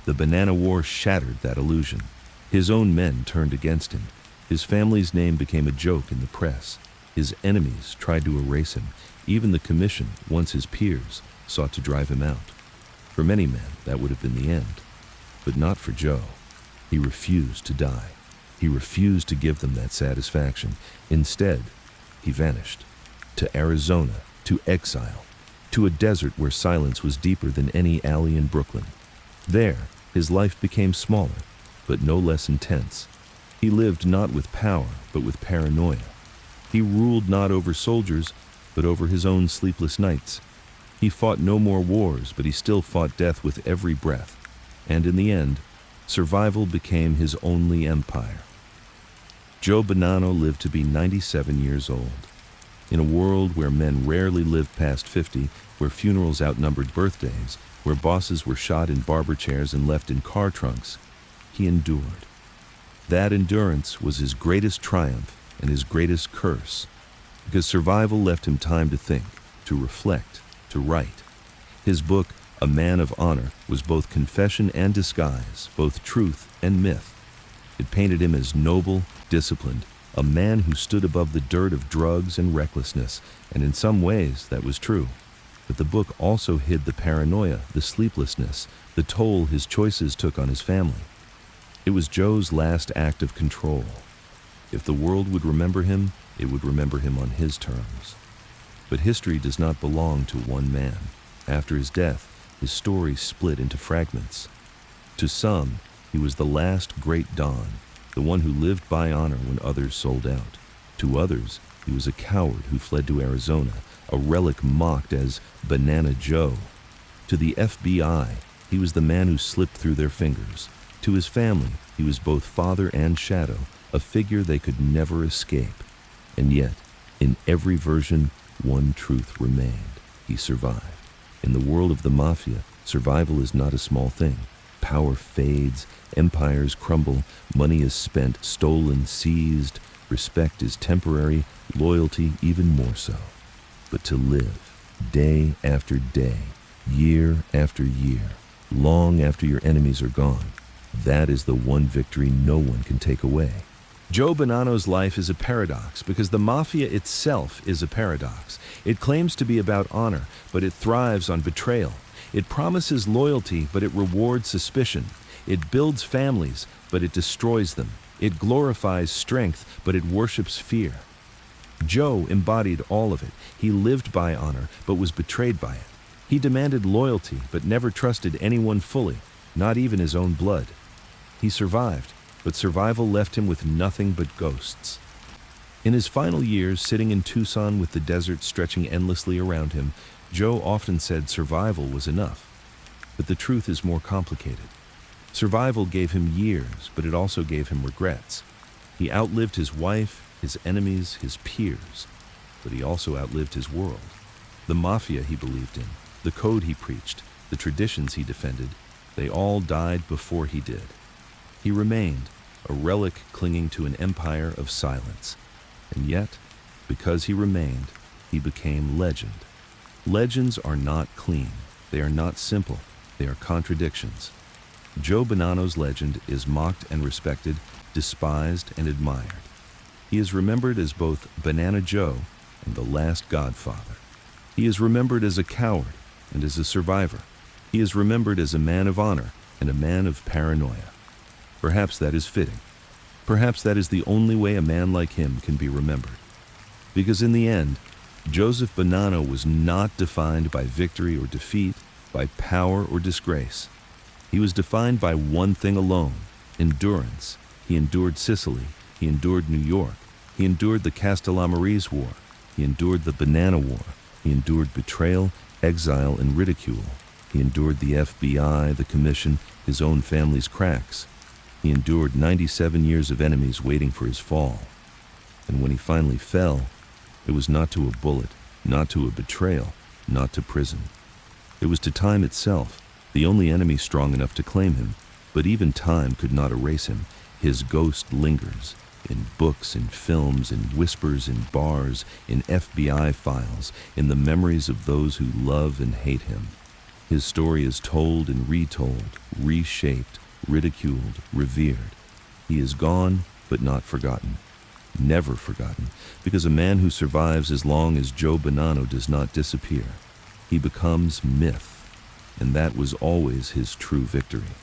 A: The Banana War shattered that illusion. His own men turned against him. His family's name became a joke in the press. His enemies tried to erase him. Even the commission, once his peers, sought to drive him out. For many men, that would have been the end. But not for Joe. He refused to die. He refused to give them that satisfaction. Instead, he vanished. To Arizona, to exile, to a desert where silence was deeper than any alley in Brooklyn. There, his life became smaller, but no less intense. He lived not with power, but with paranoia. He ruled not over soldiers, but over his own sleepless nights. He fought no more wars, but he still fought death with every breath. And in the end, survival became his only empire. Joe Bonanno lived to be 97 years old. In a world where men rarely lived past 50, where funerals outnumbered birthdays, where bosses were shot in barber chairs and left in car trunks, he endured. That endurance was his greatest triumph and his greatest curse, because survival left him time to think, to reflect, to write. His book, A Man of Honor, was both confession and disguise, both truth and myth. It painted him as noble, disciplined, a man who stood above the dirt of drugs and recklessness, and in some ways that was true. But the book also hid the paranoia, the sleeplessness, the toll his choices took on his family. It was Joe's last act of control. If the world would remember him, it would remember him on his terms. But history does not belong to one man. After his death, his story split into fragments. To some, he was the last great Don, the one who lived by honor when others sold out. To others, he was a coward who fled to Arizona, a relic mocked as Banana Joe. To the FBI, he was the man who slipped through their fingers. To his family, he was both father and shadow, a figure they could never escape. And yet, in every version, one truth remained. He survived. In the world of the mafia, survival is not a small thing. Power fades, empires crumble, money is spent, stolen, seized, respect is temporary, loyalty even more so. But to live, day after day, year after year, long after your enemies are gone, that is the one victory no one can take away. Joe Bonanno's life is a paradox because the mafia itself is a paradox. It claims to be about honor, but it thrives on betrayal. It promises loyalty, but it rewards suspicion. It builds families, but it destroys them. It glorifies strength, but it worships fear. Joe embodied all of it. He lived by honor, but was betrayed by it. He demanded loyalty, but never trusted anyone fully, not even his own blood. He survived, but survival left him with nothing but ghosts. In his final years, sitting in Tucson with the desert stretching endlessly around him, Joe often said survival was enough. But the truth is more complicated. Survival gave him years, but it also gave him regrets. He outlived his wife, his enemies, his peers, but he also outlived his world. The mafia he believed in, the code he preached, the traditions he defended, they all died before he did. He remained, a relic clinging to an empire of silence. And yet, because he remained, he became legend. Legends are not clean. They are not simple. They are contradictions. Joe Bonanno's legend is mocked and respected, despised and admired. He is remembered as both Banana Joe and the last Godfather. He is remembered as a coward and as a survivor. He is remembered as a man of honor and a man of paranoia. Perhaps that is fitting. Perhaps that is the only way a man like him can be remembered. Because in the end, Joseph Bonanno was not defined by victory or defeat, by power or disgrace. He was defined by one thing alone: endurance. He endured Sicily. He endured New York. He endured the Castellamarese War. He endured the Banana War. He endured betrayal, exile, and ridicule. He endured the FBI, the Commission, his own family's cracks. He endured 97 years of enemies waiting for his fall. And when he finally fell, it was not to a bullet, not to a betrayal, not to prison. It was to time itself, the only enemy strong enough to claim him. But even time could not erase him. His ghost lingers, in books, in films, in whispers, in bars, in FBI files, in the memories of those who love and hate him. His story is told and retold, reshaped, ridiculed, revered. He is gone, but not forgotten. Never forgotten, because a man who survives as long as Joe Bonanno does not disappear. He becomes myth, and that was always his true victory.